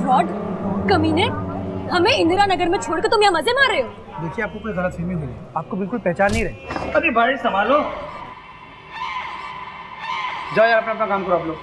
Fraud, कमीने, हमें इंदिरा नगर में छोड़कर तुम यहाँ मजे मार रहे हो। देखिए आपको कोई गलतफहमी हुई है, आपको बिल्कुल पहचान नहीं रहे। अरे भाई संभालो। जाओ यार अपना अपना काम करो आप लोग।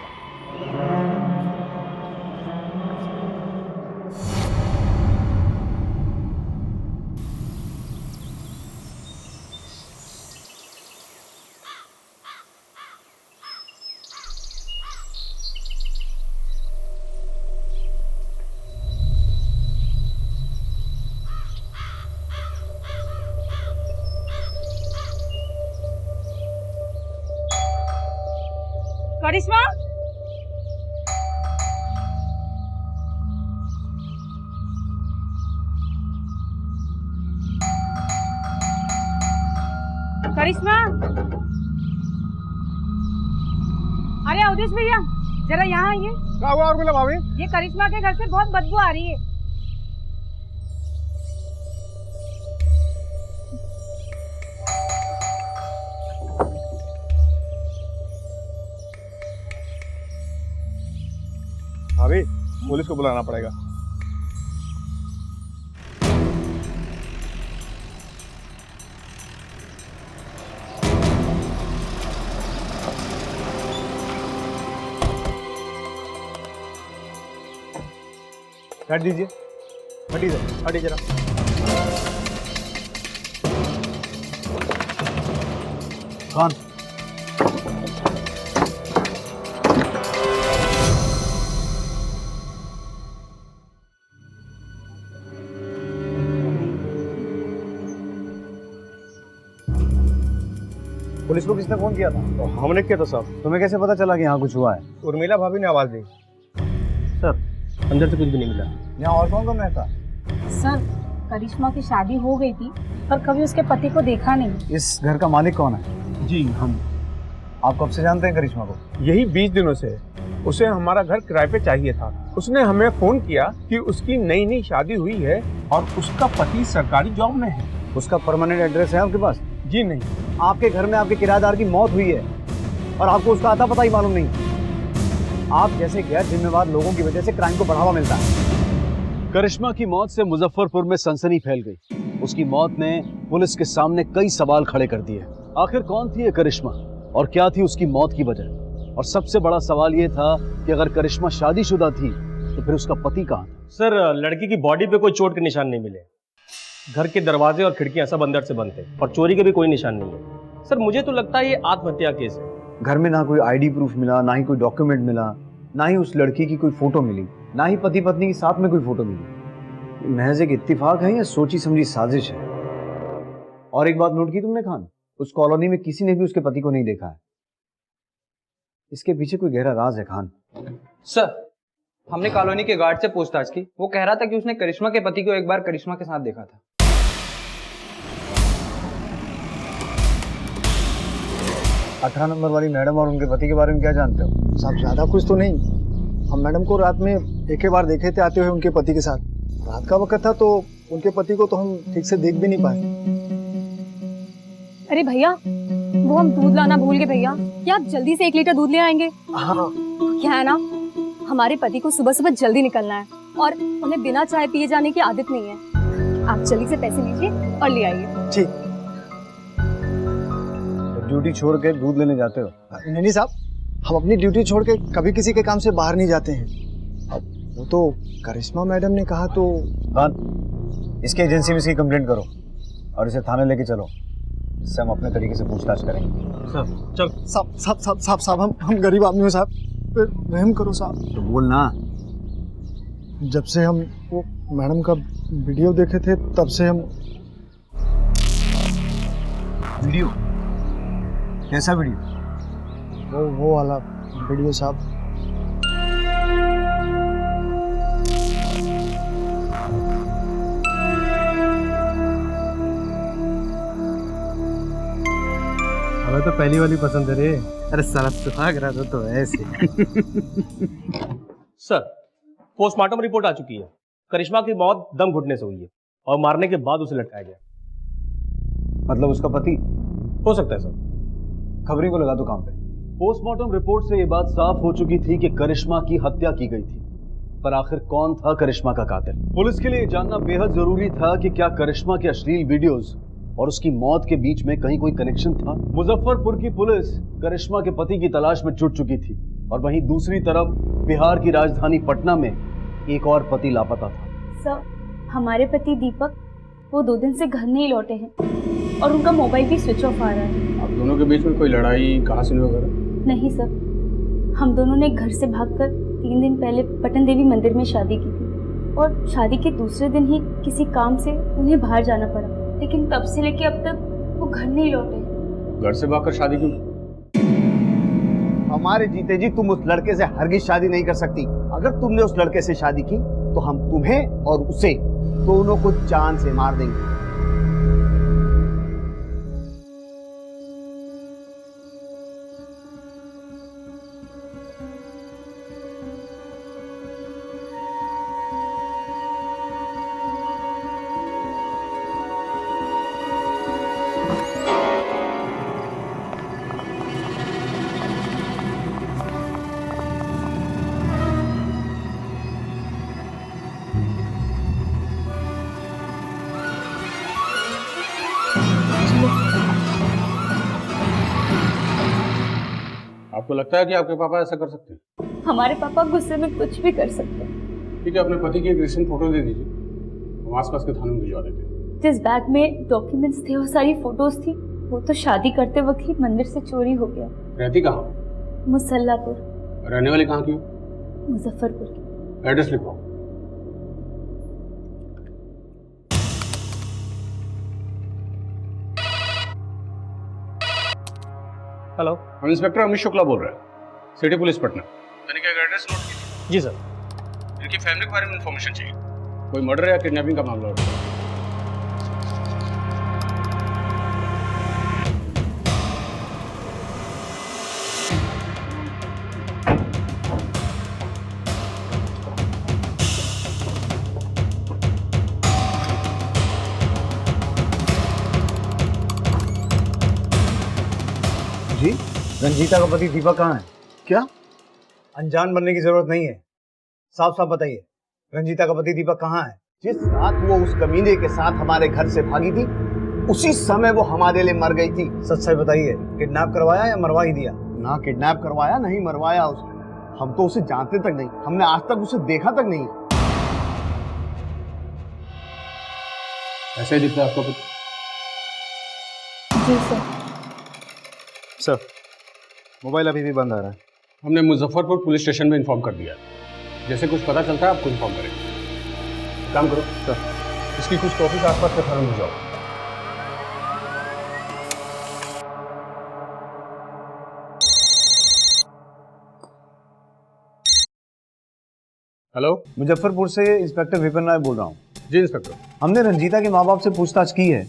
करिश्मा, करिश्मा, अरे अवधेश भैया जरा यहाँ आइए। क्या हुआ उर्मिला भाभी? ये करिश्मा के घर से बहुत बदबू आ रही है। भाभी पुलिस को बुलाना पड़ेगा। हट दीजिए, हटिए हटिए जरा। कौन? पुलिस को किसने फोन किया था? तो हमने किया था साहब। तुम्हें कैसे पता चला कि यहाँ कुछ हुआ है? उर्मिला भाभी ने आवाज दी। सर अंदर से कुछ भी नहीं मिला। यहाँ और कौन कौन रहता? सर, करिश्मा की शादी हो गई थी पर कभी उसके पति को देखा नहीं। इस घर का मालिक कौन है? जी हम। आप कब से जानते हैं करिश्मा को? यही 20 दिनों से। उसे हमारा घर किराए पे चाहिए था। उसने हमें फोन किया कि उसकी नई नई शादी हुई है और उसका पति सरकारी जॉब में है। उसका परमानेंट एड्रेस है आपके पास? जी नहीं। आपके घर में आपके किराएदार की मौत हुई है और आपको उसका आता पता ही मालूम नहीं। आप जैसे गैर जिम्मेवार लोगों की वजह से क्राइम को बढ़ावा मिलता है। करिश्मा की मौत से मुजफ्फरपुर में सनसनी फैल गई। उसकी मौत ने पुलिस के सामने कई सवाल खड़े कर दिए। आखिर कौन थी ये करिश्मा और क्या थी उसकी मौत की वजह? और सबसे बड़ा सवाल ये था कि अगर करिश्मा शादीशुदा थी तो फिर उसका पति कहाँ था? सर लड़की की बॉडी पे कोई चोट के निशान नहीं मिले। घर के दरवाजे और खिड़कियां सब अंदर से बंद थे और चोरी के भी कोई निशान नहीं है। सर मुझे तो लगता है ये आत्महत्या केस है। घर में ना कोई आईडी प्रूफ मिला, ना ही कोई डॉक्यूमेंट मिला, ना ही उस लड़की की कोई फोटो मिली, ना ही पति पत्नी के साथ में कोई फोटो मिली। महज एक इत्तेफाक है या सोची समझी साजिश है? और एक बात नोट की तुमने खान, उस कॉलोनी में किसी ने भी उसके पति को नहीं देखा है। इसके पीछे कोई गहरा राज है खान। सर हमने कॉलोनी के गार्ड से पूछताछ की। वो कह रहा था कि उसने करिश्मा के पति को एक बार करिश्मा के साथ देखा था। 18 नंबर वाली मैडम और उनके पति के बारे में क्या जानते हो? साहब ज़्यादा कुछ तो नहीं। हम मैडम को रात में एक ही बार देखे थे आते हुए उनके पति के साथ। रात का वक्त था तो उनके पति को तो हम ठीक से देख भी नहीं पाए। अरे भैया, वो हम दूध लाना भूल गए भैया। क्या आप जल्दी से 1 लीटर दूध ले आएंगे? हाँ क्या है ना, हमारे पति को सुबह सुबह जल्दी निकलना है और उन्हें बिना चाय पिए जाने की आदत नहीं है। आप जल्दी से पैसे लीजिए और ले आइए। ठीक। तो ड्यूटी छोड़ के दूध लेने जाते हो? नहीं साहब, हम अपनी ड्यूटी छोड़ के कभी किसी के काम से बाहर नहीं जाते हैं। अब वो तो करिश्मा मैडम ने कहा तो। खान, इसके एजेंसी में इसकी कंप्लेंट करो और इसे थाने लेके चलो। इससे हम अपने तरीके से पूछताछ करेंगे। सर चल। साहब हम गरीब आदमी हो साहब, रहम करो साहब। तो बोल ना। जब से हम वो मैडम का वीडियो देखे थे तब से हम। वीडियो? कैसा वीडियो? वो वाला वीडियो साहब। हमें तो पहली वाली पसंद है रे। अरे साला सुहाग रहा तो ऐसे। सर, पोस्टमार्टम रिपोर्ट आ चुकी है। करिश्मा की मौत दम घुटने से हुई है और मारने के बाद उसे लटकाया गया। मतलब उसका पति? हो सकता है सर। खबरी को लगा दो काम पे। पोस्टमार्टम रिपोर्ट से ये बात साफ हो चुकी थी कि करिश्मा की हत्या की गई थी, पर आखिर कौन था करिश्मा का कातिल? पुलिस के लिए जानना बेहद जरूरी था कि क्या करिश्मा के अश्लील वीडियोस और उसकी मौत के बीच में कहीं कोई कनेक्शन था। मुजफ्फरपुर की पुलिस करिश्मा के पति की तलाश में जुट चुकी थी और वहीं दूसरी तरफ बिहार की राजधानी पटना में एक और पति लापता था। सर, हमारे पति दीपक वो 2 दिन से घर नहीं लौटे हैं और उनका मोबाइल भी स्विच ऑफ आ रहा है। आप दोनों के बीच में कोई लड़ाई, कहासुनी वगैरह? नहीं सर, हम दोनों ने घर से भागकर 3 दिन पहले पटन देवी मंदिर में शादी की थी और शादी के दूसरे दिन ही किसी काम से उन्हें बाहर जाना पड़ा, लेकिन तब से लेके अब तक वो घर नहीं लौटे। घर से भागकर शादी क्यों? हमारे जीते जी तुम उस लड़के से हरगिज शादी नहीं कर सकती। अगर तुमने उस लड़के से शादी की तो हम तुम्हें और उसे दोनों को जान से मार देंगे। आपको लगता है कि आपके पापा ऐसा कर सकते हैं? हमारे पापा गुस्से में कुछ भी कर सकते हैं। ठीक है, अपने पति की एक रिसेंट फोटो दे दीजिए, हम आसपास के थाने में भिजवा देते हैं। जिस बैग में डॉक्यूमेंट्स थे और सारी फोटोज थी, वो तो शादी करते वक्त ही मंदिर से चोरी हो गया। रहती कहाँ? मुसल्लापुर, रहने वाली कहाँ की हो? मुजफ्फरपुर की। एड्रेस लिखवाओ। हेलो, हम इंस्पेक्टर अमित शुक्ला बोल रहे हैं, सिटी पुलिस पटना। तनिक एक एड्रेस नोट कीजिए। जी सर। इनकी फैमिली के बारे में इंफॉर्मेशन चाहिए। कोई मर्डर या किडनैपिंग का मामला हो? जी, रंजीता का पति दीपक कहाँ है? क्या? अनजान बनने की जरूरत नहीं है, साफ साफ बताइए, रंजीता का पति दीपक कहाँ है? जिस रात वो उस कमीने के साथ हमारे घर से भागी थी, उसी समय वो हमारे लिए मर गई थी। सच सच बताइए, किडनैप करवाया या मरवा ही दिया? ना किडनैप करवाया, नहीं मरवाया उसने। हम तो उसे जानते तक नहीं, हमने आज तक उसे देखा तक नहीं। ऐसा ही दिखता है आपको? जी सर। सर, मोबाइल अभी भी बंद आ रहा है। हमने मुजफ्फरपुर पुलिस स्टेशन में इन्फॉर्म कर दिया है। जैसे कुछ पता चलता है आपको इन्फॉर्म करेंगे। काम करो सर, इसकी कुछ कॉपीज आसपास के थाने में जाओ। हेलो, मुजफ्फरपुर से इंस्पेक्टर विपिन राय बोल रहा हूँ। जी इंस्पेक्टर। हमने रंजीता के माँ बाप से पूछताछ की है,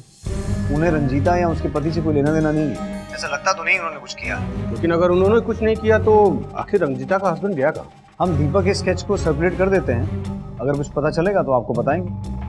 उन्हें रंजीता या उसके पति से कोई लेना देना नहीं है। ऐसा लगता तो नहीं उन्होंने कुछ किया। लेकिन अगर उन्होंने कुछ नहीं किया तो आखिर रंजीता का हस्बैंड गया कहाँ? हम दीपक के स्केच को सर्कुलेट कर देते हैं, अगर कुछ पता चलेगा तो आपको बताएंगे।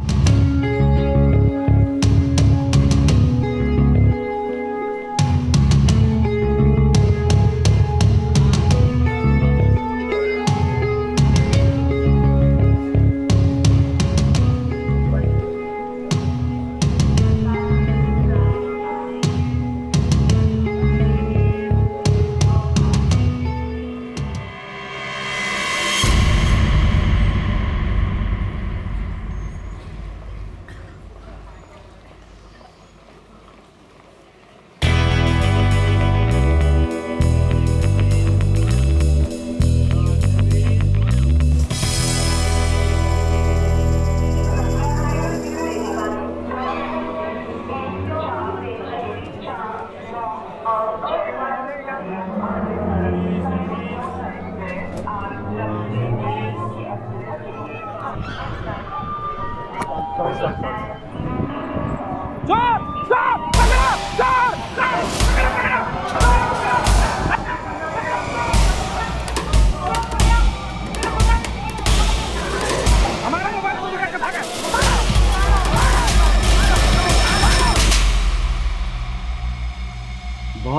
बहुत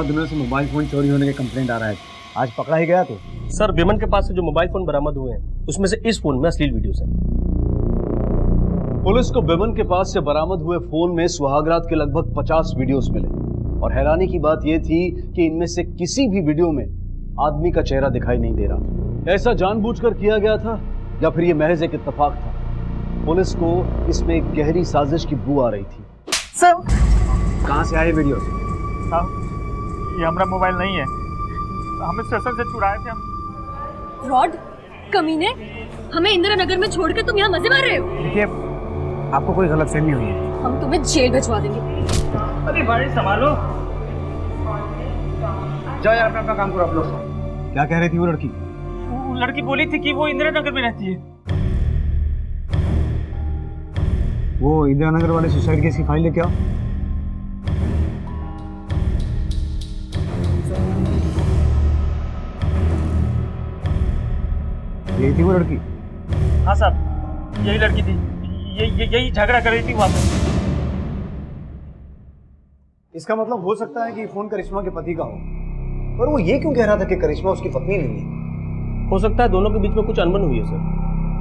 दिनों से मोबाइल फोन चोरी होने के कंप्लेंट आ रहा है, आज पकड़ा ही गया तो। सर विमन के पास से जो मोबाइल फोन बरामद हुए हैं उसमें से इस फोन में अश्लील वीडियोस हैं। पुलिस को विमन के पास से बरामद हुए फोन में सुहागरात के लगभग 50 वीडियोस मिले और हैरानी की बात यह थी कि इनमें से किसी भी वीडियो में आदमी का चेहरा दिखाई नहीं दे रहा था। ऐसा जानबूझकर किया गया था या फिर यह महज एक इत्तेफाक था? पुलिस को इसमें एक गहरी साजिश की बू आ रही थी। सर कहाँ से आए वीडियो? ये हमारा मोबाइल नहीं है, हमें स्टेशन से चुराए थे हम। फ्रॉड, कमीने, हमें इंदिरा नगर में छोड़ के तुम यहाँ मजे मार रहे हो। देखिए, आपको कोई गलतफहमी हुई है। हम तुम्हें जेल भिजवा देंगे। अरे भाई संभालो। जाओ यार, अपना काम करो आप लोग। क्या कह रही थी वो लड़की? वो लड़की बोली थी कि वो इंदिरा नगर में रहती है। वो इंदिरा नगर वाले सुसाइड केस की फाइल लेके आओ। यही थी वो लड़की? हाँ साहब, यही लड़की थी। यही झगड़ा कर रही थी वहाँ पे। इसका मतलब हो सकता है कि फोन करिश्मा के पति का हो, पर वो ये क्यों कह रहा था कि करिश्मा उसकी पत्नी नहीं है? हो सकता है दोनों के बीच में कुछ अनबन हुई है सर।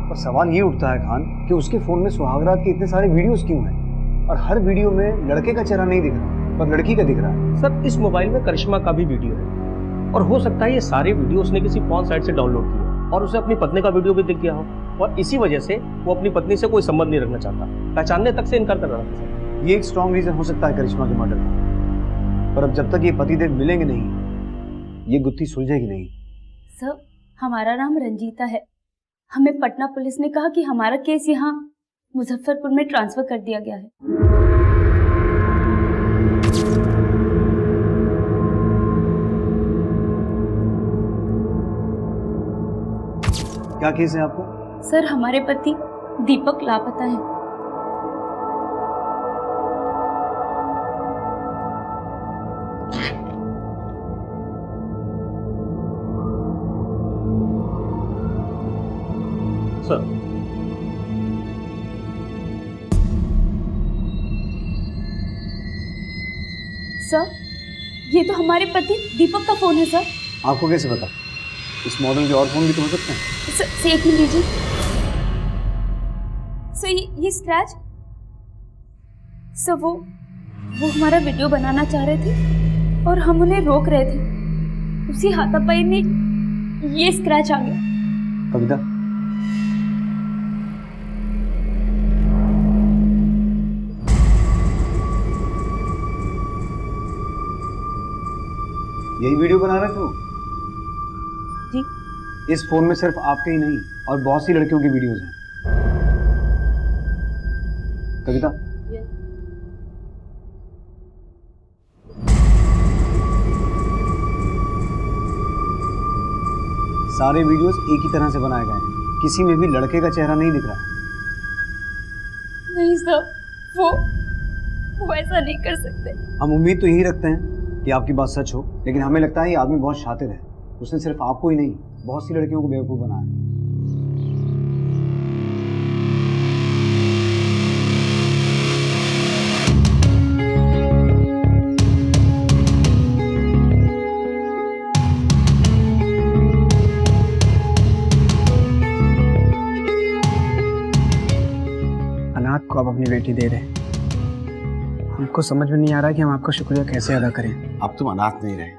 पर सवाल ये उठता है खान कि उसके फोन में सुहागरात के इतने सारे वीडियोस क्यों हैं और हर वीडियो में लड़के का चेहरा नहीं दिख रहा पर लड़की का दिख रहा है। सर इस मोबाइल में करिश्मा का भी वीडियो है और हो सकता है ये सारे वीडियो उसने किसी फोन साइट से डाउनलोड किए और उसे अपनी पत्नी का वीडियो भी दिख गया हो और इसी वजह से वो अपनी पत्नी से कोई संबंध नहीं रखना चाहता, पहचानने तक से इनकार कर रहा था सर। ये एक स्ट्रॉन्ग रीजन हो सकता है करिश्मा के मर्डर का, पर अब जब तक ये पतिदेव मिलेंगे नहीं ये गुत्थी सुलझेगी नहीं। सर, हमारा नाम रंजीता है। हमें पटना पुलिस ने कहा कि हमारा केस यहाँ मुजफ्फरपुर में ट्रांसफर कर दिया गया है। क्या केस है आपको? सर, हमारे पति दीपक लापता हैं। सर सर, ये तो हमारे पति दीपक का फोन है सर। आपको कैसे पता? इस मॉडल के और फोन भी तो हो सकते हैं। सर एक मिनट लीजिए। सर ये स्क्रैच, सर वो हमारा वीडियो बनाना चाह रहे थे और हम उन्हें रोक रहे थे। उसी हाथापाई में ये स्क्रैच आ गया। कविता, यही वीडियो बना रहे थे वो? जी। इस फोन में सिर्फ आपके ही नहीं और बहुत सी लड़कियों की वीडियोस हैं। कविता, सारे वीडियोस एक ही तरह से बनाए गए हैं, किसी में भी लड़के का चेहरा नहीं दिख रहा। नहीं सर, वो ऐसा नहीं कर सकते। हम उम्मीद तो यही रखते हैं कि आपकी बात सच हो, लेकिन हमें लगता है ये आदमी बहुत शातिर है। उसने सिर्फ आपको ही नहीं बहुत सी लड़कियों को बेवकूफ बनाया। अनाथ को आप अपनी बेटी दे रहे हैं, हमको समझ में नहीं आ रहा कि हम आपका शुक्रिया कैसे अदा करें। अब तुम अनाथ नहीं रहे,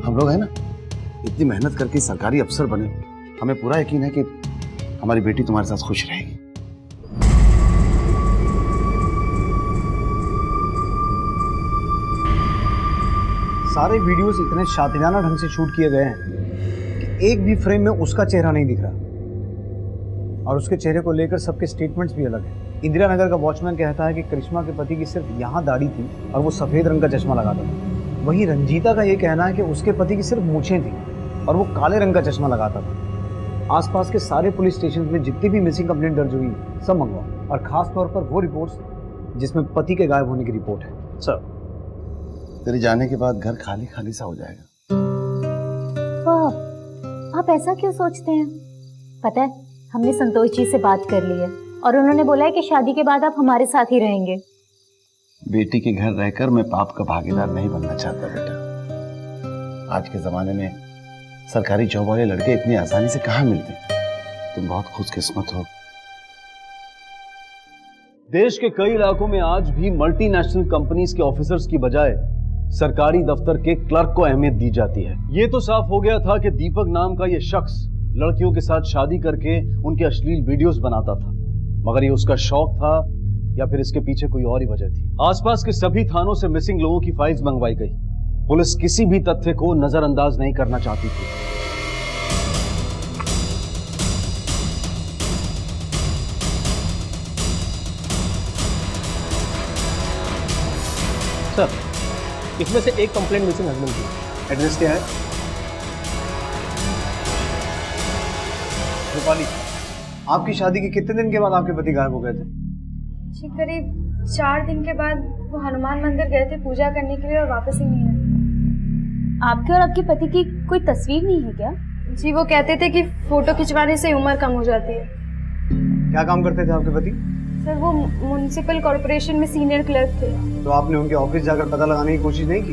हम लोग है ना इतनी मेहनत करके सरकारी अफसर बने, हमें पूरा यकीन है कि हमारी बेटी तुम्हारे साथ खुश रहेगी। सारे वीडियोस इतने शातिराना ढंग से शूट किए गए हैं कि एक भी फ्रेम में उसका चेहरा नहीं दिख रहा और उसके चेहरे को लेकर सबके स्टेटमेंट्स भी अलग हैं। इंदिरा नगर का वॉचमैन कहता है कि करिश्मा के पति की सिर्फ यहाँ दाढ़ी थी और वो सफेद रंग का चश्मा लगाता था। वहीं रंजीता का ये कहना है कि उसके पति की सिर्फ मूछें थी और वो काले रंग का चश्मा लगाता था। आसपास के सारे पुलिस स्टेशन में जितनी भी मिसिंग कंप्लेंट दर्ज हुई सब मंगवाओ, और खास तौर पर वो रिपोर्ट्स जिसमें पति के गायब होने की रिपोर्ट है। सर। तेरे जाने के बाद घर खाली खाली सा हो जाएगा। आप ऐसा क्यों सोचते हैं? पता है, हमने संतोष जी से बात कर ली है और उन्होंने बोला है कि शादी के बाद आप हमारे साथ ही रहेंगे। बेटी के घर रहकर मैं पाप का भागीदार नहीं बनना चाहता बेटा। आज के जमाने में सरकारी जॉब वाले लड़के इतनी आसानी से कहाँ मिलते? तुम बहुत खुशकिस्मत हो। देश के कई इलाकों में आज भी मल्टीनेशनल कंपनीज के ऑफिसर्स की बजाय सरकारी दफ्तर के क्लर्क को अहमियत दी जाती है। ये तो साफ हो गया था कि दीपक नाम का ये शख्स लड़कियों के साथ शादी करके उनके अश्लील वीडियोस बनाता था, मगर ये उसका शौक था या फिर इसके पीछे कोई और ही वजह थी। आसपास के सभी थानों से मिसिंग लोगों की फाइल्स मंगवाई गई। पुलिस किसी भी तथ्य को नजरअंदाज नहीं करना चाहती थी। सर, इसमें से एक कंप्लेंट मिसिंग हस्बैंड की। एड्रेस क्या है? रूपाली, आपकी शादी के कितने दिन के बाद आपके पति गायब हो गए थे? जी करीब 4 दिन के बाद वो हनुमान मंदिर गए थे पूजा करने के लिए और वापस ही नहीं आए। आपके और आपके पति की कोई तस्वीर नहीं है क्या? जी वो कहते थे कि फोटो खिंचवाने से उम्र कम हो जाती है। क्या काम करते थे आपके पति? सर वो म्युनिसिपल कॉर्पोरेशन में सीनियर क्लर्क थे। तो आपने उनके ऑफिस जाकर पता लगाने की कोशिश नहीं की?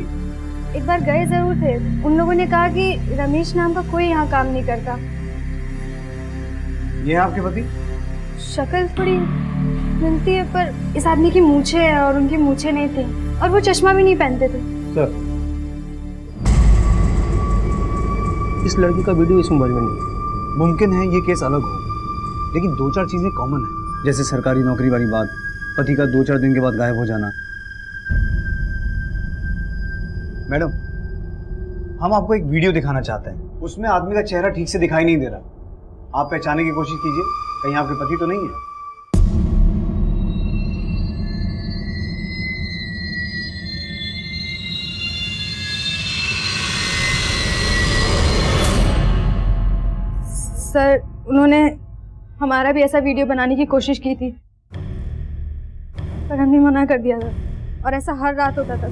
एक बार गए जरूर थे। उन लोगों ने कहा कि रमेश नाम का कोई यहाँ काम नहीं करता। ये है आपके पति? शक्ल थोड़ी मिलती है, पर इस आदमी की मूछें है और उनकी मूछें नहीं थी, और वो चश्मा भी नहीं पहनते थे। सर, इस लड़की का वीडियो इस मोबाइल में नहीं है। मुमकिन है ये केस अलग हो, लेकिन 2-4 चीजें कॉमन है, जैसे सरकारी नौकरी वाली बात, पति का 2-4 दिन के बाद गायब हो जाना। मैडम, हम आपको एक वीडियो दिखाना चाहते हैं। उसमें आदमी का चेहरा ठीक से दिखाई नहीं दे रहा। आप पहचानने की कोशिश कीजिए, कहीं आपके पति तो नहीं है। सर उन्होंने हमारा भी ऐसा वीडियो बनाने की कोशिश की थी, पर हमने मना कर दिया था, और ऐसा हर रात होता था।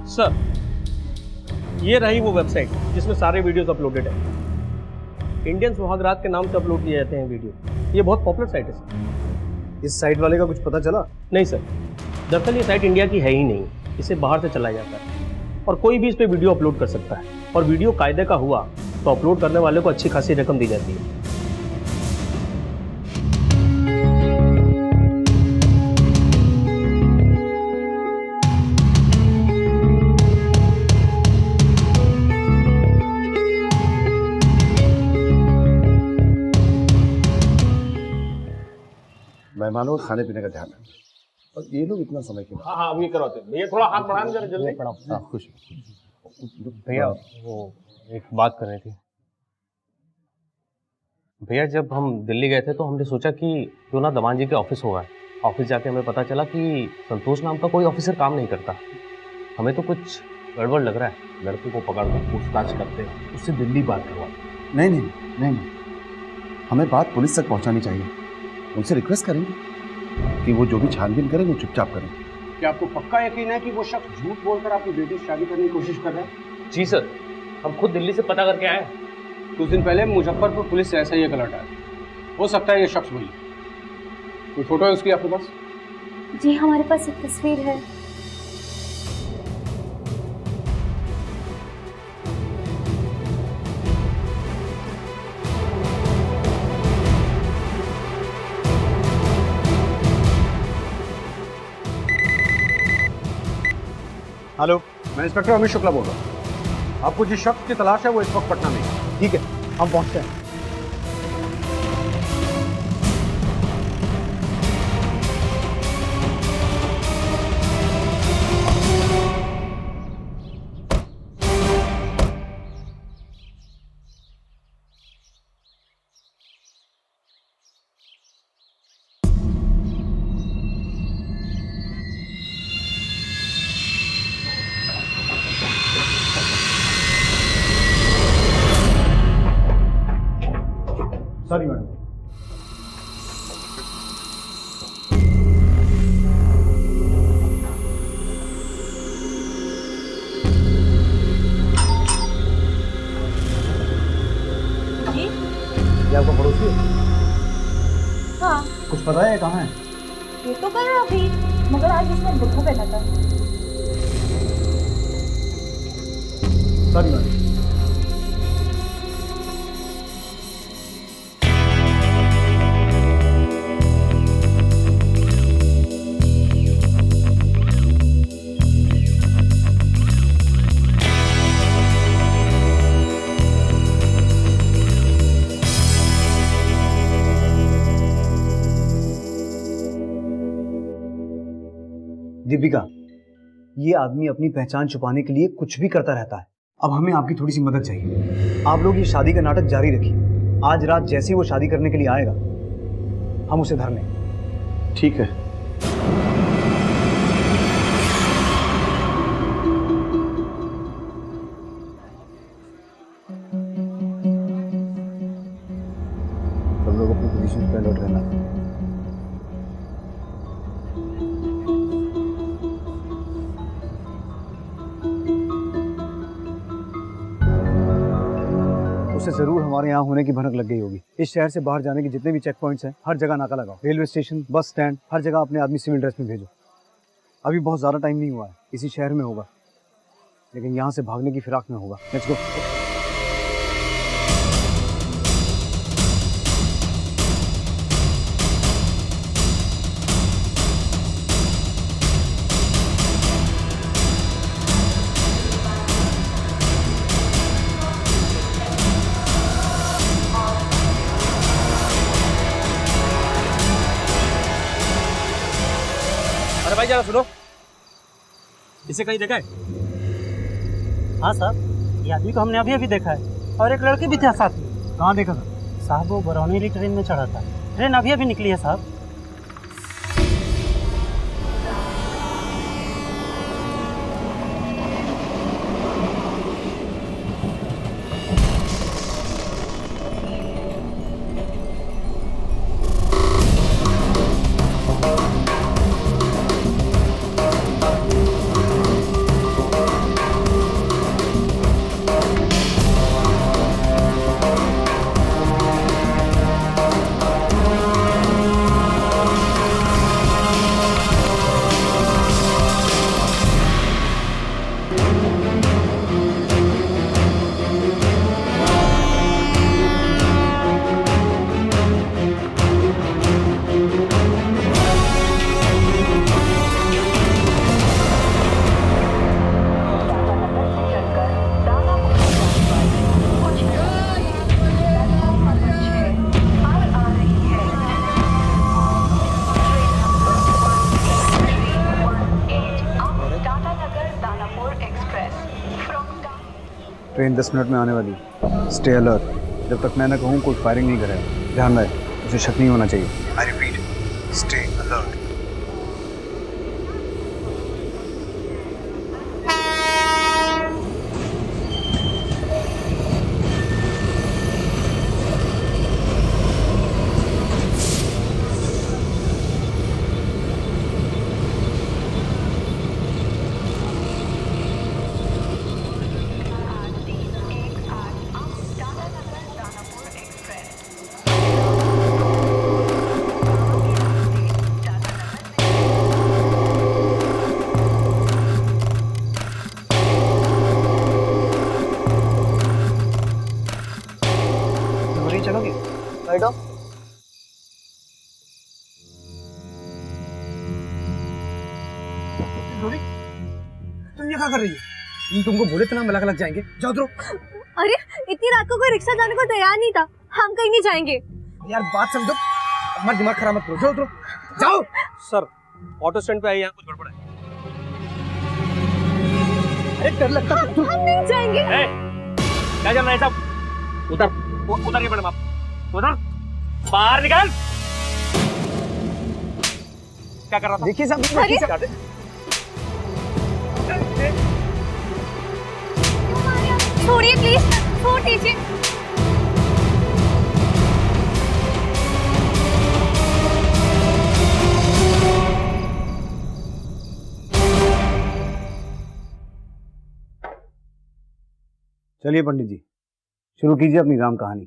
सर, ये रही वो वेबसाइट जिसमें सारे वीडियोस अपलोडेड है। इंडियन सुहागरात के नाम से अपलोड किए जाते हैं वीडियो। ये बहुत पॉपुलर साइट है सर। इस साइट वाले का कुछ पता चला? नहीं सर, दरअसल ये साइट इंडिया की है ही नहीं, इसे बाहर से चलाया जाता है और कोई भी इस पे वीडियो अपलोड कर सकता है, और वीडियो कायदे का हुआ तो अपलोड करने वाले को अच्छी खासी रकम दी जाती है। मेहमानों को खाने पीने का ध्यान रखना। और ये लोग इतना समय क्यों? हाँ, अभी करवाते हैं। भैया थोड़ा हाथ बढ़ाएं जरा जल्दी। हाँ, खुश। भैया वो एक बात कर रही थी। भैया जब हम दिल्ली गए थे तो हमने सोचा कि क्यों ना दमान जी के ऑफिस होगा। ऑफिस जाके हमें पता चला कि संतोष नाम का कोई ऑफिसर काम नहीं करता। हमें तो कुछ गड़बड़ लग रहा है। लड़के को पकड़कर पूछताछ करते हैं, उससे दिल्ली बात करवाते। नहीं नहीं नहीं नहीं, हमें बात पुलिस तक पहुंचानी चाहिए। उनसे रिक्वेस्ट करेंगे कि वो जो भी छानबीन करें वो चुपचाप करें। क्या आपको पक्का यकीन है कि वो शख्स झूठ बोलकर आपकी बेटी से शादी करने की कोशिश कर रहा है? जी सर, हम खुद दिल्ली से पता करके आए। कुछ दिन पहले मुजफ्फरपुर पुलिस से ऐसा ही एक अलर्ट आया। हो सकता है ये शख्स वही। कोई फोटो है उसकी आपके पास? जी हमारे पास एक तस्वीर है। हेलो, मैं इंस्पेक्टर अमित शुक्ला बोल रहा हूँ। आपको जिस शख्स की तलाश है वो इस वक्त पटना में है। ठीक है, हम पहुंचते हैं। Sorry madam. ये आपका पड़ोसी है? हाँ, कुछ पता है कहाँ है? ये तो कर रहा अभी, मगर आज इसने बुर्खा पहना था। Sorry madam. दीपिका, ये आदमी अपनी पहचान छुपाने के लिए कुछ भी करता रहता है। अब हमें आपकी थोड़ी सी मदद चाहिए। आप लोग ये शादी का नाटक जारी रखिए। आज रात जैसे ही वो शादी करने के लिए आएगा, हम उसे धर लेंगे। ठीक है। सब लोग अपनी पोजीशन पे अलर्ट रहना। उसे जरूर हमारे यहाँ होने की भनक लग गई होगी। इस शहर से बाहर जाने के जितने भी चेक पॉइंट्स हैं, हर जगह नाका लगाओ। रेलवे स्टेशन, बस स्टैंड, हर जगह अपने आदमी सिविल ड्रेस में भेजो। अभी बहुत ज़्यादा टाइम नहीं हुआ है, इसी शहर में होगा, लेकिन यहाँ से भागने की फिराक में होगा। Let's go. अरे भाई जरा सुनो, इसे कहीं देखा है? हाँ साहब, ये आदमी को हमने अभी अभी देखा है और एक लड़की भी था साथ में। कहाँ देखा था? साहब वो बरौनी ट्रेन में चढ़ा था। ट्रेन अभी अभी निकली है साहब। ट्रेन 10 मिनट में आने वाली है। Stay alert. जब तक मैं न कहूँ कोई फायरिंग नहीं करेगा। ध्यान रहे, उसे शक नहीं होना चाहिए। I repeat, stay alert. चलोगे? बैठो। तुम ये क्या कर रही हो? तुमको बोले तो ना मलक लग जाएंगे। जाओ उतरो। अरे इतनी रात को कोई रिक्शा जाने को तैयार नहीं था। हम कहीं नहीं जाएंगे। यार बात समझो, हमारा दिमाग खराब मत करो। जाओ उतरो, जाओ। सर, ऑटो स्टैंड पे आई, यहाँ कुछ गड़बड़ है। अरे डर लगता है। हम नहीं जाएंगे। क्या चल रहा है सब? उतर के मैडम, आप उधर बाहर निकल। क्या कर रहा था? देखिए साहब, छोड़िए प्लीज, छोड़ दीजिए। चलिए पंडित जी, शुरू कीजिए अपनी राम कहानी।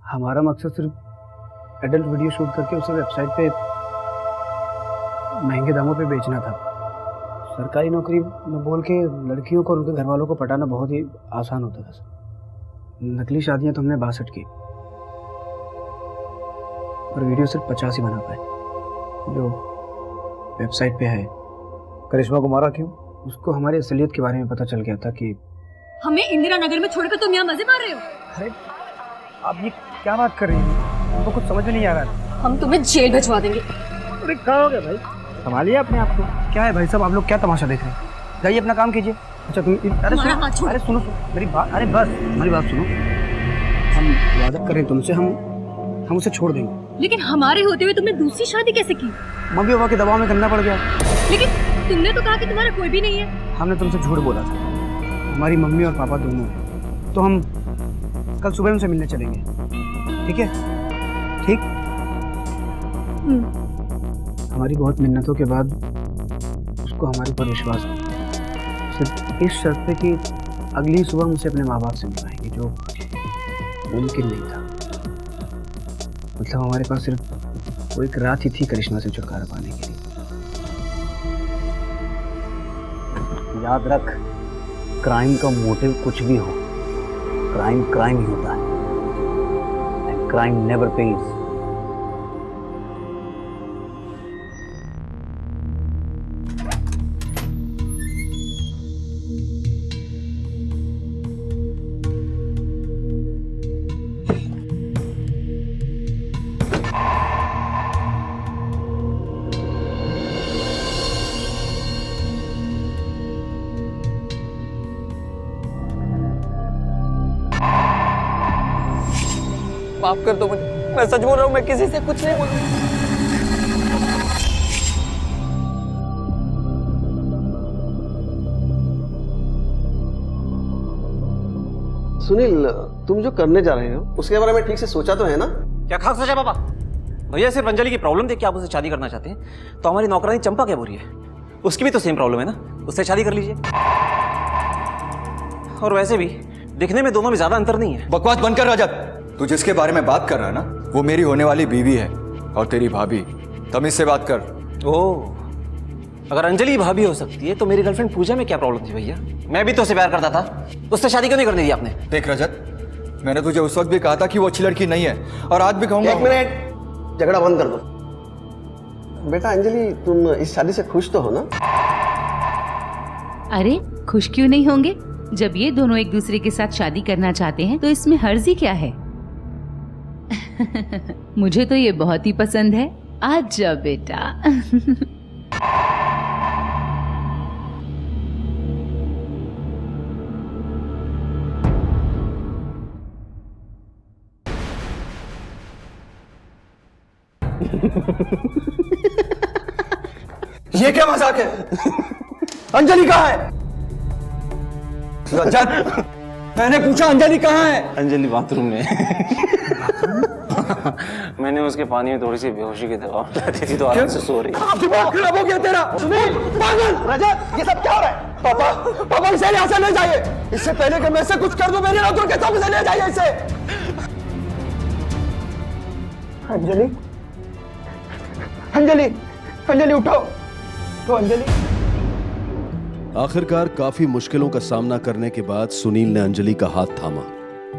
हमारा मकसद सिर्फ एडल्ट वीडियो शूट करके उसे वेबसाइट पे महंगे दामों पे बेचना था। सरकारी नौकरी में बोल के लड़कियों को और उनके घर वालों को पटाना बहुत ही आसान होता था सर। नकली शादियां तो हमने 62 की, और वीडियो सिर्फ 50 ही बना पाए जो वेबसाइट पे है। करिश्मा को मारा क्यों? उसको हमारी असलियत के बारे में पता चल गया था कि हमें इंदिरा नगर में छोड़कर तुम यहाँ मजे मार रहे हो। अरे आप ये क्या बात कर रही हैं? हमको कुछ समझ में नहीं आ रहा। हम तुम्हें जेल भिजवा देंगे। अरे क्या हो गया भाई? संभालिए अपने आप को। क्या है भाई साहब, आप लोग क्या तमाशा देख रहे हैं? जाइए अपना काम कीजिए। अच्छा तुम अरे सुनो मेरी बात, अरे बस हमारी बात सुनो। हम वादा कर रहे हैं तुमसे, हम उसे छोड़ देंगे। लेकिन हमारे होते हुए तुमने दूसरी शादी कैसे की? मम्मी पापा के दबाव में करना पड़ गया। लेकिन तुमने तो कहा कि तुम्हारा कोई भी नहीं है। हमने तुमसे झूठ बोला था, हमारी मम्मी और पापा दोनों हैं। तो हम कल सुबह उनसे मिलने चलेंगे, ठीक है? ठीक। हमारी बहुत मिन्नतों के बाद उसको हमारे ऊपर विश्वास है, सिर्फ इस शर्त पे कि अगली सुबह मुझे अपने माँ बाप से मिलवाएंगे, जो मुमकिन नहीं था। मतलब हमारे पास सिर्फ वो एक रात ही थी करिश्मा से छुटकारा पाने के लिए। याद रख, क्राइम का मोटिव कुछ भी हो, क्राइम क्राइम ही होता है, एंड क्राइम नेवर पेज। माफ कर दो मुझे, मैं सच बोल रहा हूँ, मैं किसी से कुछ नहीं बोलूँ। सुनील, तुम जो करने जा रहे हो उसके बारे में ठीक से सोचा तो है ना? क्या खास सोचा पापा? भैया सिर्फ अंजलि की प्रॉब्लम देख के आप उससे शादी करना चाहते हैं, तो हमारी नौकरानी चंपा क्या बोल रही है? उसकी भी तो सेम प्रॉब्लम है ना, उससे शादी कर लीजिए। और वैसे भी दिखने में दोनों में ज्यादा अंतर नहीं है। बकवास बंद कर रजत। तू जिसके बारे में बात कर रहा है ना, वो मेरी होने वाली बीवी है और तेरी भाभी। तमीज से बात कर। ओह, अगर अंजलि भाभी हो सकती है तो मेरी गर्लफ्रेंड पूजा में क्या प्रॉब्लम थी भैया? मैं भी तो उसे प्यार करता था, उससे शादी क्यों नहीं करने दी आपने? देख रजत, मैंने तुझे उस वक्त भी कहा था कि वो अच्छी लड़की नहीं है, और आज भी कहूंगा। एक मिनट, झगड़ा बंद कर दो। बेटा अंजलि, तुम इस शादी से खुश तो हो ना? अरे खुश क्यों नहीं होंगे? जब ये दोनों एक दूसरे के साथ शादी करना चाहते हैं तो इसमें हर्जी क्या है? मुझे तो ये बहुत ही पसंद है। आज जा बेटा। ये क्या मजाक है? अंजलि कहाँ है? रजत, मैंने पूछा अंजलि कहाँ है? अंजलि बाथरूम में। मैंने उसके पानी में थोड़ी सी बेहोशी की दवा दी थी, तो आराम से सो रही है। दिमाग खराब हो गया तेरा। सुनील, पागल। रजत, ये सब क्या हो रहा है? पापा इसे यहाँ से ले जाइए। इससे पहले कि मैं इसे कुछ कर दूं, मेरे नौकर के सामने से ले जाइए इसे। अंजलि, अंजलि, अंजलि उठाओ तो अंजलि। आखिरकार काफी मुश्किलों का सामना करने के बाद सुनील ने अंजलि का हाथ थामा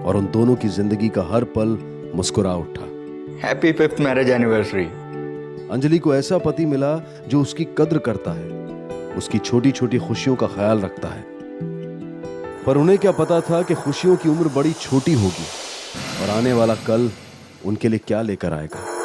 और उन दोनों की जिंदगी का हर पल मुस्कुरा उठा। Happy 5th marriage anniversary. Anjali को ऐसा पति मिला जो उसकी कद्र करता है, उसकी छोटी छोटी खुशियों का ख्याल रखता है। पर उन्हें क्या पता था कि खुशियों की उम्र बड़ी छोटी होगी और आने वाला कल उनके लिए क्या लेकर आएगा।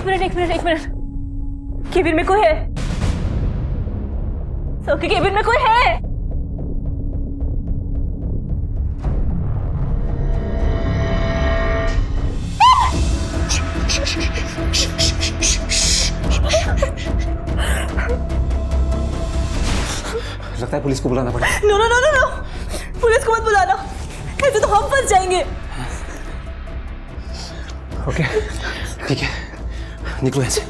एक मिनट केबिन में कोई है सर, केबिन में कोई है। लगता है पुलिस को बुलाना पड़ेगा। नो, पुलिस को मत बुलाना, ऐसे तो हम फंस जाएंगे। ओके ठीक है, निकलो ऐसे।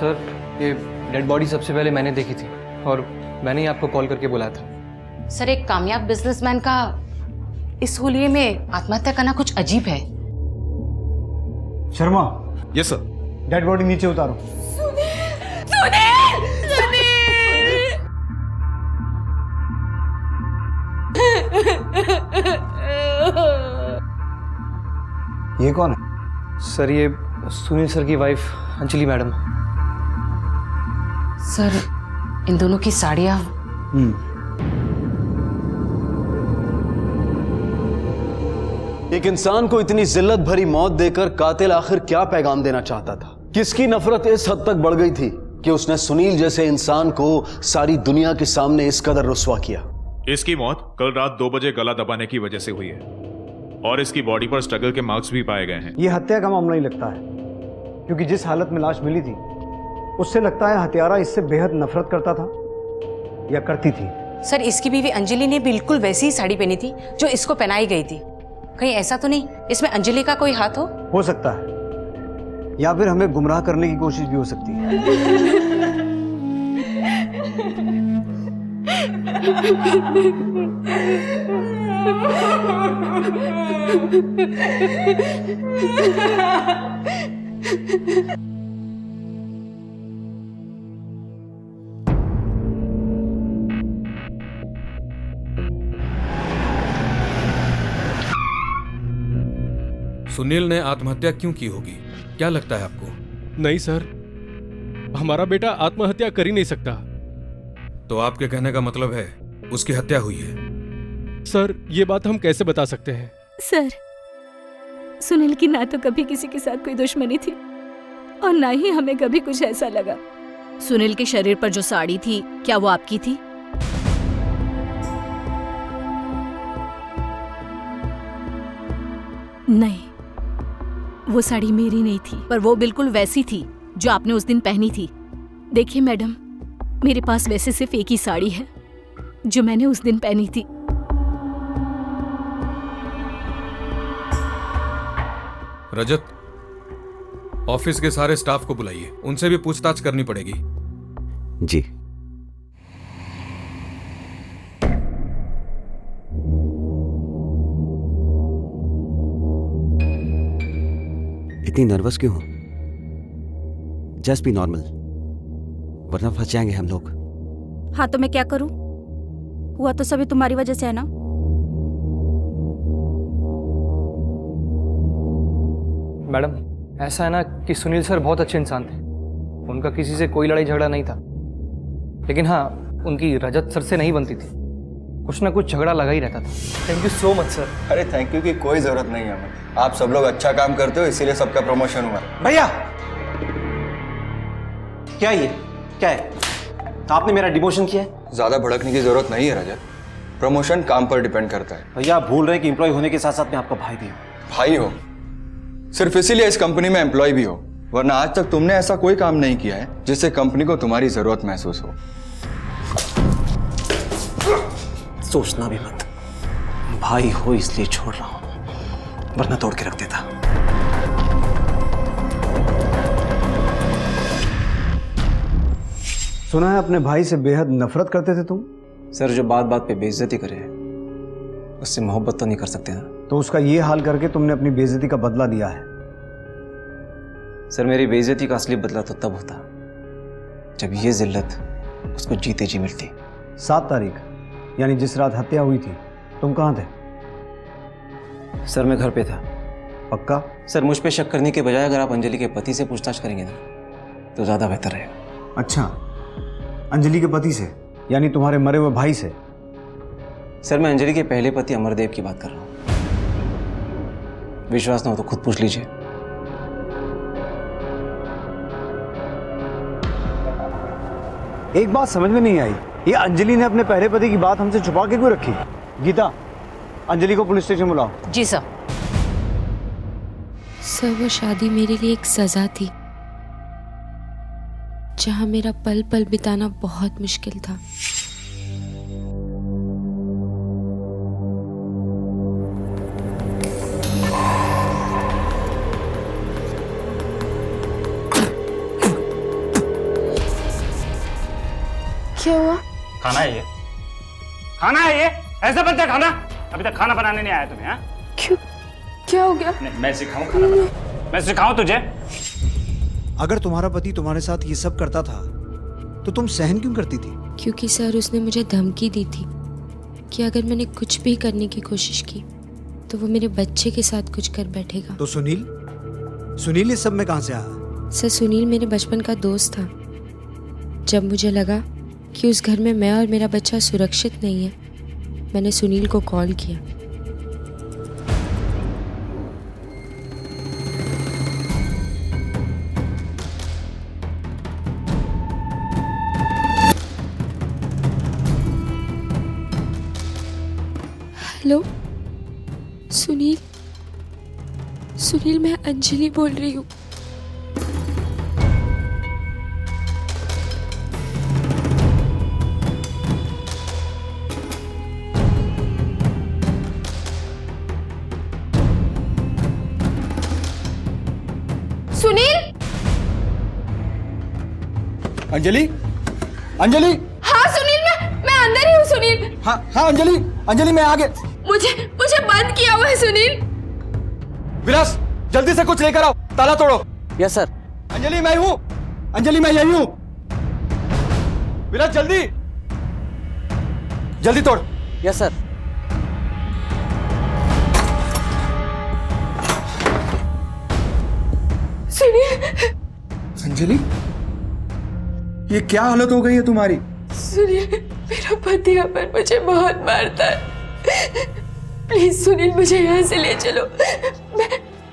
सर ये डेड बॉडी सबसे पहले मैंने देखी थी और मैंने ही आपको कॉल करके बुलाया था। सर एक कामयाब बिजनेसमैन का इस होलिये में आत्महत्या करना कुछ अजीब है। Sharma. Yes sir. Dead body नीचे उतारो। ये कौन है? सर ये सुनील सर की वाइफ अंजलि मैडम। सर इन दोनों की साड़ियाँ। एक इंसान को इतनी जिल्लत भरी मौत देकर कातिल आखिर क्या पैगाम देना चाहता था? किसकी नफरत इस हद तक बढ़ गई थी कि उसने सुनील जैसे इंसान को सारी दुनिया के सामने इस कदर रुस्वा किया? इसकी मौत कल रात 2 बजे गला दबाने की वजह से हुई है और इसकी बॉडी पर स्ट्रगल के मार्क्स भी पाए गए हैं। ये हत्या का मामला ही लगता है, क्योंकि जिस हालत में लाश मिली थी उससे लगता है हत्यारा इससे बेहद नफरत करता था या करती थी। सर इसकी बीवी अंजलि ने बिल्कुल वैसी ही साड़ी पहनी थी जो इसको पहनाई गई थी। कहीं ऐसा तो नहीं इसमें अंजलि का कोई हाथ हो सकता है, या फिर हमें गुमराह करने की कोशिश भी हो सकती है। सुनील ने आत्महत्या क्यों की होगी, क्या लगता है आपको? नहीं सर, हमारा बेटा आत्महत्या कर ही नहीं सकता। तो आपके कहने का मतलब है उसकी हत्या हुई है? सर ये बात हम कैसे बता सकते हैं? सर सुनील की ना तो कभी किसी के साथ कोई दुश्मनी थी और ना ही हमें कभी कुछ ऐसा लगा। सुनील के शरीर पर जो साड़ी थी क्या वो आपकी थी? नहीं, वो साड़ी मेरी नहीं थी। पर वो बिल्कुल वैसी थी जो आपने उस दिन पहनी थी। देखिए मैडम, मेरे पास वैसे सिर्फ एक ही साड़ी है जो मैंने उस दिन पहनी थी। रजत, ऑफिस के सारे स्टाफ को बुलाइए, उनसे भी पूछताछ करनी पड़ेगी। जी। इतनी नर्वस क्यों हो? जस्ट बी नॉर्मल, वरना फंस जाएंगे हम लोग। हाँ तो मैं क्या करूं? हुआ तो सभी तुम्हारी वजह से है ना। मैडम ऐसा है ना कि सुनील सर बहुत अच्छे इंसान थे, उनका किसी से कोई लड़ाई झगड़ा नहीं था। लेकिन हाँ, उनकी रजत सर से नहीं बनती थी, कुछ ना कुछ झगड़ा लगा ही रहता था। Thank you so much sir. अरे थैंक यू की कोई जरूरत नहीं है हमें, आप सब लोग अच्छा काम करते हो इसीलिए सबका प्रमोशन हुआ। भैया क्या ये क्या है? आपने मेरा डिमोशन किया है? ज्यादा भड़कने की जरूरत नहीं है रजत, प्रमोशन काम पर डिपेंड करता है। भैया आप भूल रहे हैं कि एम्प्लॉय होने के साथ साथ मैं आपका भाई भी हूँ। भाई हो सिर्फ इसीलिए इस कंपनी में एम्प्लॉय भी हो, वरना आज तक तुमने ऐसा कोई काम नहीं किया है जिससे कंपनी को तुम्हारी जरूरत महसूस हो। सोचना भी मत, भाई हो इसलिए छोड़ रहा हूं, वरना तोड़ के रख देता। सुना है अपने भाई से बेहद नफरत करते थे तुम? सर जो बात बात पे बेइज्जती करे उससे मोहब्बत तो नहीं कर सकते ना। तो उसका ये हाल करके तुमने अपनी बेइज्जती का बदला लिया है। सर मेरी बेइज्जती का असली बदला तो तब होता जब ये जिल्लत उसको जीते जी मिलती। 7 तारीख, यानी जिस रात हत्या हुई थी, तुम कहाँ थे? सर मैं घर पे था। पक्का? सर मुझ पे शक करने के बजाय अगर आप अंजलि के पति से पूछताछ करेंगे ना तो ज़्यादा बेहतर रहेगा। अच्छा, अंजलि के पति से, यानी तुम्हारे मरे हुए भाई से? सर मैं अंजलि के पहले पति अमरदेव की बात कर रहा हूँ। विश्वास ना हो तो खुद पूछ लीजिए। एक बात समझ में नहीं आई, ये अंजलि ने अपने पहले पति की बात हमसे छुपा के क्यों रखी? गीता, अंजलि को पुलिस स्टेशन बुलाओ। जी सर। सर वो शादी मेरे लिए एक सजा थी, जहां मेरा पल पल बिताना बहुत मुश्किल था। क्या हुआ? खाना है ये, खाना है ये, ऐसे बनता है खाना? अभी तक खाना बनाने नहीं आया तुम्हें? हाँ? क्यों, क्या हो गया? मैं सिखाऊं खाना बनाना? मैं सिखाऊं तुझे? अगर तुम्हारा पति तुम्हारे साथ ये सब करता था तो तुम सहन क्यों करती थी? क्योंकि सर उसने मुझे धमकी दी थी कि अगर मैंने कुछ भी करने की कोशिश की तो वो मेरे बच्चे के साथ कुछ कर बैठेगा। तो सुनील इस सब में कहां से आया? सर सुनील मेरे बचपन का दोस्त था। जब मुझे लगा कि उस घर में मैं और मेरा बच्चा सुरक्षित नहीं है, मैंने सुनील को कॉल किया। हेलो सुनील, मैं अंजलि बोल रही हूँ। अंजलि, अंजलि। हाँ सुनील, मैं अंदर ही हूँ सुनील। हाँ अंजलि मैं आगे। मुझे बंद किया हुआ है सुनील। विलास जल्दी से कुछ लेकर आओ, ताला तोड़ो। Yes sir. अंजलि मैं हूँ, अंजलि मैं यही हूँ। विलास जल्दी तोड़। Yes sir. सुनील। अंजलि, ये क्या हालत हो गई है तुम्हारी? सुनील, मेरा पति अमर मुझे बहुत मारता है। प्लीज सुनील, मुझे यहाँ से ले चलो।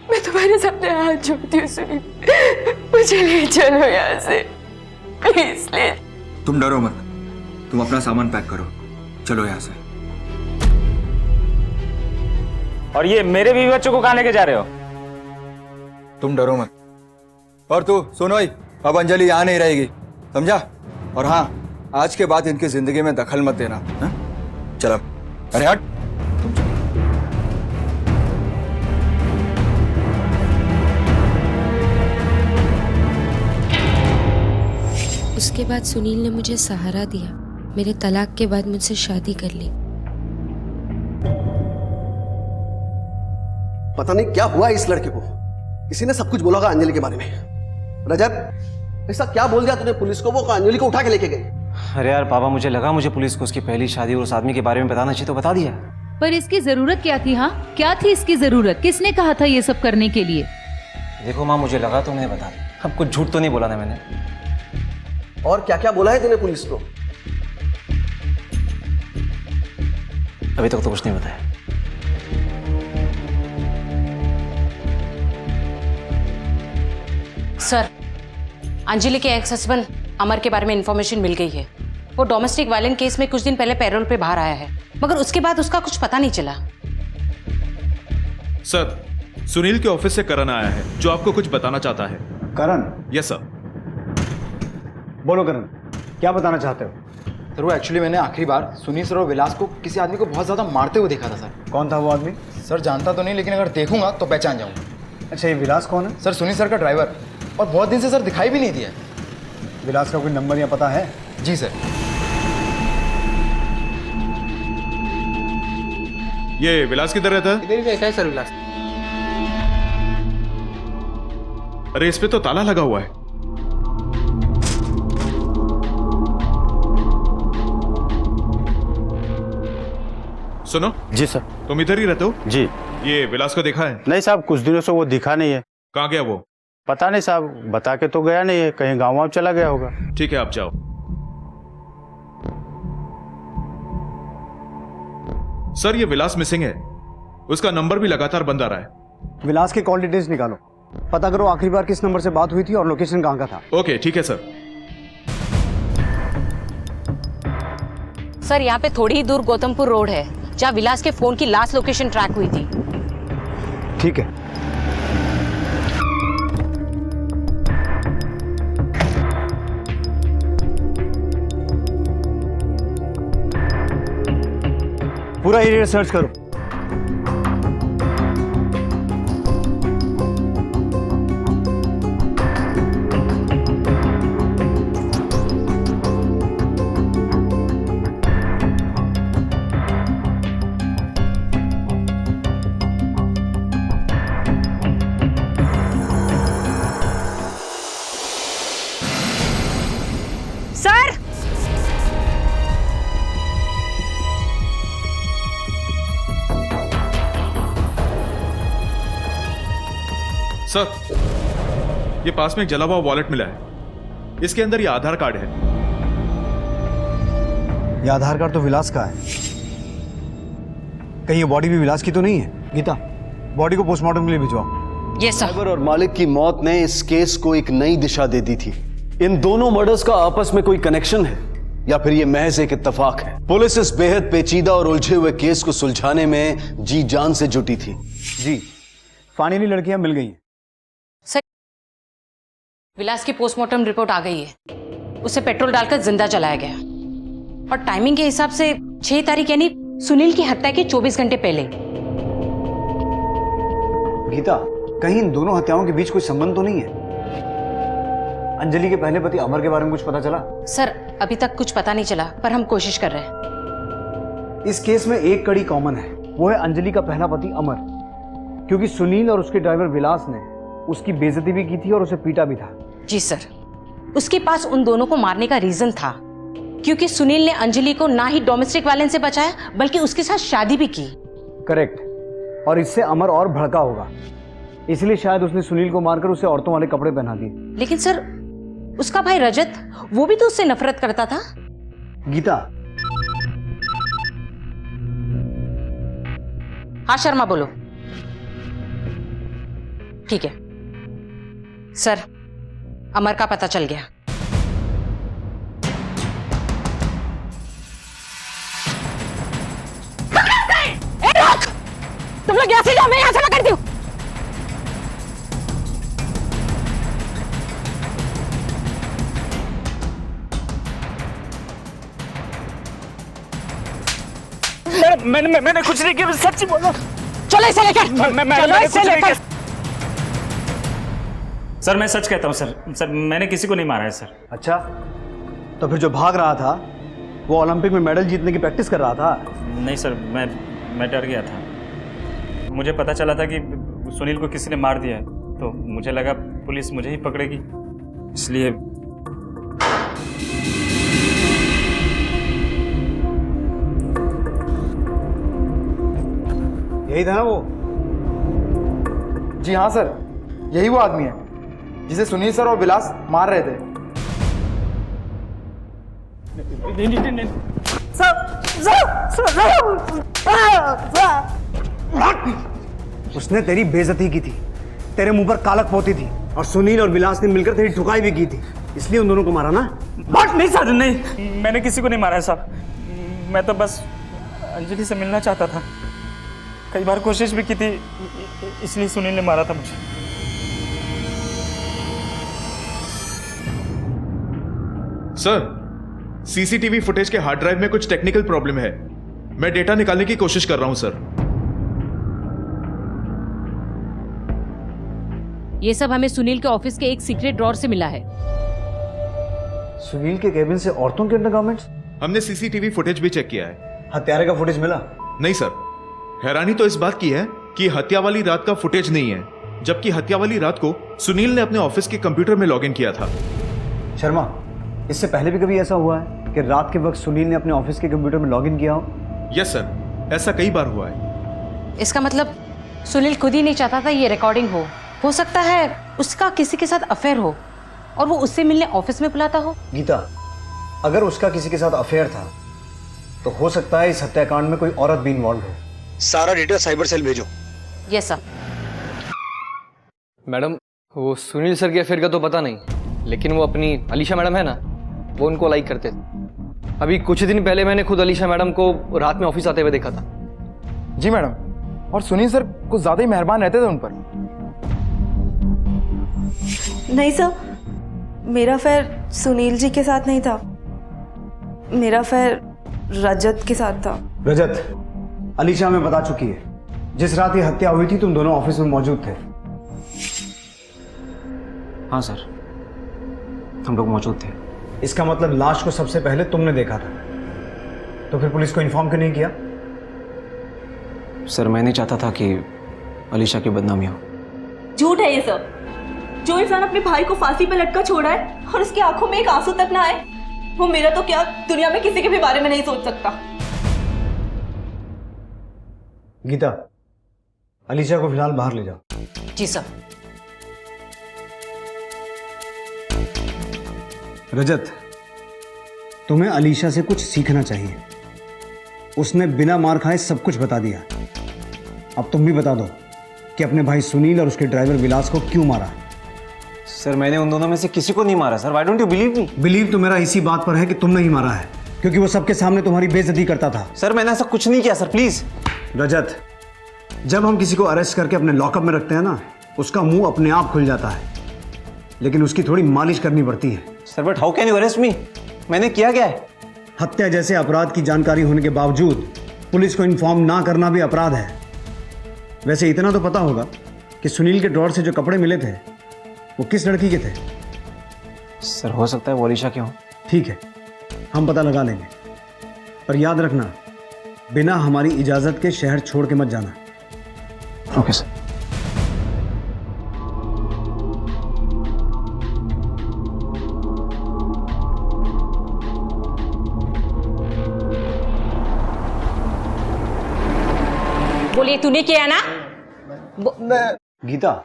मैं तुम्हारे सामने हाथ जोड़ती हूँ सुनील, मुझे ले चलो यहाँ से, प्लीज ले। तुम डरो मत, तुम अपना सामान पैक करो, चलो यहाँ से। और ये मेरे बीवी बच्चों को कहाँ लेके जा रहे हो? तुम डरो मत। और तू सोनोई, अब अंजलि यहाँ नहीं रहेगी, समझा? और हाँ, आज के बाद इनकी जिंदगी में दखल मत देना। चल अब, अरे हट। उसके बाद सुनील ने मुझे सहारा दिया। मेरे तलाक के बाद मुझसे शादी कर ली। पता नहीं क्या हुआ इस लड़के को, किसी ने सब कुछ बोला होगा अंजलि के बारे में। रजत, ऐसा क्या बोल दिया तूने पुलिस को? वो अंजलि को उठा के लेके गई। अरे यार पापा, मुझे लगा मुझे पुलिस को उसकी पहली शादी और उस आदमी के बारे में बताना चाहिए तो बता दिया। पर इसकी जरूरत क्या थी? हाँ, क्या थी इसकी जरूरत? किसने कहा था ये सब करने के लिए? देखो माँ, मुझे लगा तो मैंने बता दिया। अब कुछ झूठ तो नहीं बोला ना मैंने। और क्या क्या बोला है तूने पुलिस को? अभी तक तो कुछ नहीं बताया। सर, अंजलि के एक्स हस्बैंड अमर के बारे में इंफॉर्मेशन मिल गई है। वो डोमेस्टिक वायलेंस केस में कुछ दिन पहले पैरोल पे बाहर आया है, मगर उसके बाद उसका कुछ पता नहीं चला। सर, सुनील के ऑफिस से करण आया है जो आपको कुछ बताना चाहता है। करण? Yes sir. बोलो करण, क्या बताना चाहते हो? सर वो एक्चुअली मैंने आखिरी बार सुनील सर और विलास को किसी आदमी को बहुत ज्यादा मारते हुए देखा था सर। कौन था वो आदमी? सर जानता तो नहीं, लेकिन अगर देखूंगा तो पहचान जाऊंगा। अच्छा, ये विलास कौन है? सर सुनील सर का ड्राइवर, और बहुत दिन से सर दिखाई भी नहीं दिया। विलास का कोई नंबर या पता है? जी सर। ये विलास किधर रहता है? इधर ही रहता है सर विलास। अरे इस पे तो ताला लगा हुआ है। सुनो जी सर। तुम इधर ही रहते हो? जी। ये विलास को देखा है? नहीं साहब, कुछ दिनों से वो दिखा नहीं है। कहाँ गया वो? पता नहीं साहब, बता के तो गया नहीं है, कहीं गाँव वाँव चला गया होगा। ठीक है, आप जाओ। सर, ये विलास मिसिंग है। उसका नंबर भी लगातार बंद आ रहा है। विलास के कॉल डिटेल्स निकालो, पता करो आखिरी बार किस नंबर से बात हुई थी और लोकेशन कहाँ का था। ओके, ठीक है सर। सर, यहाँ पे थोड़ी ही दूर गौतमपुर रोड है जहाँ विलास के फोन की लास्ट लोकेशन ट्रैक हुई थी। ठीक है। पूरा एरिया सर्च करो। सर, सर, ये पास में एक जला हुआ वॉलेट मिला है। इसके अंदर ये आधार कार्ड है। ये आधार कार्ड तो विलास का है। कहीं ये बॉडी भी विलास की तो नहीं है? गीता, बॉडी को पोस्टमार्टम के लिए भिजवाओ। Yes sir. साइबर और मालिक की मौत ने इस केस को एक नई दिशा दे दी थी। इन दोनों मर्डर्स का आपस में कोई कनेक्शन है या फिर ये महज एक इत्तेफाक है? पुलिस इस बेहद पेचीदा और उलझे हुए केस को सुलझाने में जी जान से जुटी थी। जी, फाइनली लड़कियां मिल गई हैं। सर, विलास की पोस्टमार्टम रिपोर्ट आ गई है। उसे पेट्रोल डालकर जिंदा जलाया गया और टाइमिंग के हिसाब से 6 तारीख यानी सुनील की हत्या के 24 घंटे पहले। गीता, कहीं इन दोनों हत्याओं के बीच कोई संबंध तो नहीं है? अंजलि के पहले पति अमर के बारे में कुछ पता चला? सर, अभी तक कुछ पता नहीं चला, पर हम कोशिश कर रहे हैं। इस केस में एक कड़ी कॉमन है, वो है अंजलि का पहला पति अमर, क्योंकि सुनील और उसके ड्राइवर विलास ने उसकी बेइज्जती भी की थी और उसे पीटा भी था। जी सर, उसके पास उन दोनों को मारने का रीजन था, क्योंकि सुनील ने अंजलि को ना ही डोमेस्टिक वायलेंस से बचाया बल्कि उसके साथ शादी भी की। करेक्ट, और इससे अमर और भड़का होगा, इसलिए शायद उसने सुनील को मारकर उसे औरतों वाले कपड़े पहना दिए। लेकिन सर, उसका भाई रजत, वो भी तो उससे नफरत करता था। गीता। हाँ शर्मा, बोलो। ठीक है सर, अमर का पता चल गया। तुम लोग यहाँ से जाओ, मैं यहाँ से पकड़ती हूँ। मैंने कुछ नहीं किया, सच्ची बोलो। चलो इसे लेकर। चलो इसे लेकर। सर, मैं सच कहता हूँ सर, मैंने किसी को नहीं मारा है सर। अच्छा, तो फिर जो भाग रहा था वो ओलंपिक में मेडल जीतने की प्रैक्टिस कर रहा था? नहीं सर, मैं डर गया था। मुझे पता चला था कि सुनील को किसी ने मार दिया है, तो मुझे लगा पुलिस मुझे ही पकड़ेगी, इसलिए। यही था ना वो? जी हाँ सर, यही वो आदमी है जिसे सुनील सर और विलास मार रहे थे। नहीं। उसने तेरी बेइज्जती की थी, तेरे मुंह पर कालक पोती थी, और सुनील और विलास ने मिलकर तेरी ठुकाई भी की थी, इसलिए उन दोनों को मारा ना? नहीं सर, नहीं, मैंने किसी को नहीं मारा है साहब। मैं तो बस अंजलि से मिलना चाहता था। कई बार कोशिश भी की थी, इसलिए सुनील ने मारा था मुझे। सर, सीसीटीवी फुटेज के हार्ड ड्राइव में कुछ टेक्निकल प्रॉब्लम है। मैं डेटा निकालने की कोशिश कर रहा हूं सर। ये सब हमें सुनील के ऑफिस के एक सीक्रेट ड्रॉर से मिला है। सुनील के केबिन से औरतों के अंडरगारमेंट्स? हमने सीसीटीवी फुटेज भी चेक किया है। हत्यारे का फुटेज मिला? नहीं सर, हैरानी तो इस बात की है कि हत्या वाली रात का फुटेज नहीं है, जबकि हत्या वाली रात को सुनील ने अपने ऑफिस के कंप्यूटर में लॉगिन किया था। शर्मा, इससे पहले भी कभी ऐसा हुआ है कि रात के वक्त सुनील ने अपने ऑफिस के कंप्यूटर में लॉगिन किया हो? यस सर, ऐसा कई बार हुआ है। इसका मतलब सुनील खुद ही नहीं चाहता था ये रिकॉर्डिंग हो सकता है उसका किसी के साथ अफेयर हो और वो उससे मिलने ऑफिस में बुलाता हो। गीता, अगर उसका किसी के साथ अफेयर था तो हो सकता है इस हत्याकांड में कोई औरत भी इन्वॉल्व हो। सारा डिटेल साइबर सेल भेजो। Yes sir. मैडम, वो सुनील सर के अफेयर का तो पता नहीं, लेकिन वो अपनी अलीशा मैडम है ना, वो उनको लाइक करते थे। अभी कुछ दिन पहले मैंने खुद अलीशा मैडम को रात में ऑफिस आते हुए देखा था। जी मैडम, और सुनील सर कुछ ज्यादा ही मेहरबान रहते थे उन पर। नहीं सर, मेरा अफेयर सुनील जी के साथ नहीं था, मेरा अफेयर रजत के साथ था। रजत, अलीशा हमें बता चुकी है, जिस रात ये हत्या हुई थी तुम दोनों ऑफिस में मौजूद थे। हाँ सर, हम लोग मौजूद थे। इसका मतलब लाश को सबसे पहले तुमने देखा था, तो फिर पुलिस को इन्फॉर्म क्यों नहीं किया? सर, मैं नहीं चाहता था कि अलीशा की बदनामी हो। झूठ है ये सब। जो इंसान अपने भाई को फांसी पे लटका छोड़ा है और उसकी आंखों में एक आंसू तक ना आए, वो मेरा तो क्या दुनिया में किसी के भी बारे में नहीं सोच सकता। गीता, अलीशा को फिलहाल बाहर ले जाओ। जी सर। रजत, तुम्हें अलीशा से कुछ सीखना चाहिए। उसने बिना मार खाए सब कुछ बता दिया। अब तुम भी बता दो कि अपने भाई सुनील और उसके ड्राइवर विलास को क्यों मारा। सर, मैंने उन दोनों में से किसी को नहीं मारा sir. Why don't you believe me? Believe तो मेरा इसी बात पर है कि तुमने ही मारा है, क्योंकि वो सबके सामने तुम्हारी बेइज्जती करता था। सर, मैंने ऐसा कुछ नहीं किया सर, प्लीज। रजत, जब हम किसी को अरेस्ट करके अपने लॉकअप में रखते हैं ना, उसका मुंह अपने आप खुल जाता है, लेकिन उसकी थोड़ी मालिश करनी पड़ती है। Sir, but how can you arrest me? मैंने किया क्या है? हत्या जैसे अपराध की जानकारी होने के बावजूद पुलिस को इन्फॉर्म ना करना भी अपराध है। वैसे इतना तो पता होगा कि सुनील के ड्रॉर से जो कपड़े मिले थे वो किस लड़की के थे? सर, हो सकता है वो अलीशा के हों। ठीक है, हम पता लगा लेंगे, पर याद रखना बिना हमारी इजाजत के शहर छोड़ के मत जाना। Okay sir. बोलिए, तूने किया ना? Geeta,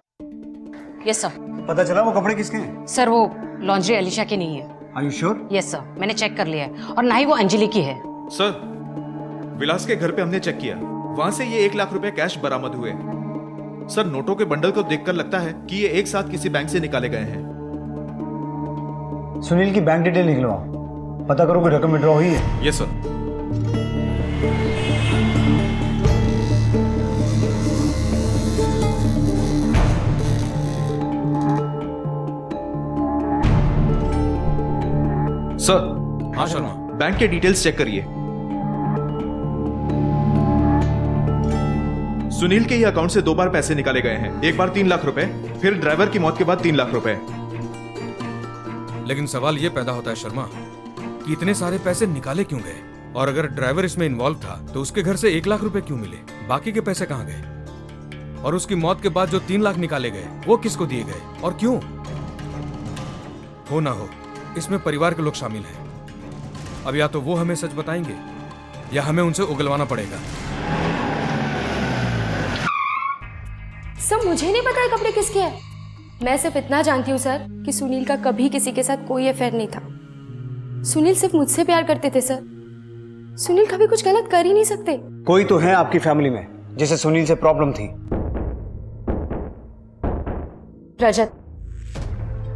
yes sir. पता चला वो कपड़े किसके हैं? सर, वो लॉन्ड्री अलीशा की नहीं है। Are you sure? Yes sir, मैंने चेक कर लिया है, और ना ही वो अंजलि की है। सर, विलास के घर पे हमने चेक किया, वहां से ये 1 लाख रुपए कैश बरामद हुए। सर, नोटों के बंडल को देखकर लगता है कि ये एक साथ किसी बैंक से निकाले गए हैं। सुनील की बैंक डिटेल निकलवाओ, पता करो कोई रकम विड्रॉ हुई है। Yes sir. सर। हाँ शर्मा। बैंक के डिटेल्स चेक करिए। सुनील के ही अकाउंट से 2 बार पैसे निकाले गए हैं। एक बार 3 लाख रुपए, फिर ड्राइवर की मौत के बाद 3 लाख रुपए। लेकिन सवाल ये पैदा होता है शर्मा कि इतने सारे पैसे निकाले क्यों गए? और अगर ड्राइवर इसमें इन्वॉल्व था तो उसके घर से 1 लाख रुपए क्यों मिले? बाकी के पैसे कहाँ गए? और उसकी मौत के बाद जो 3 लाख निकाले गए वो किसको दिए गए और क्यों? हो ना हो, इसमें परिवार के लोग शामिल हैं। अब या तो वो हमें सच बताएंगे या हमें उनसे उगलवाना पड़ेगा। सर, मुझे नहीं पता है कपड़े किसके हैं। मैं सिर्फ इतना जानती हूँ सर कि सुनील का कभी किसी के साथ कोई अफेयर नहीं था। सुनील सिर्फ मुझसे प्यार करते थे सर। सुनील कभी कुछ गलत कर ही नहीं सकते। कोई तो है आपकी फैमिली में जिसे सुनील से प्रॉब्लम थी। रजत।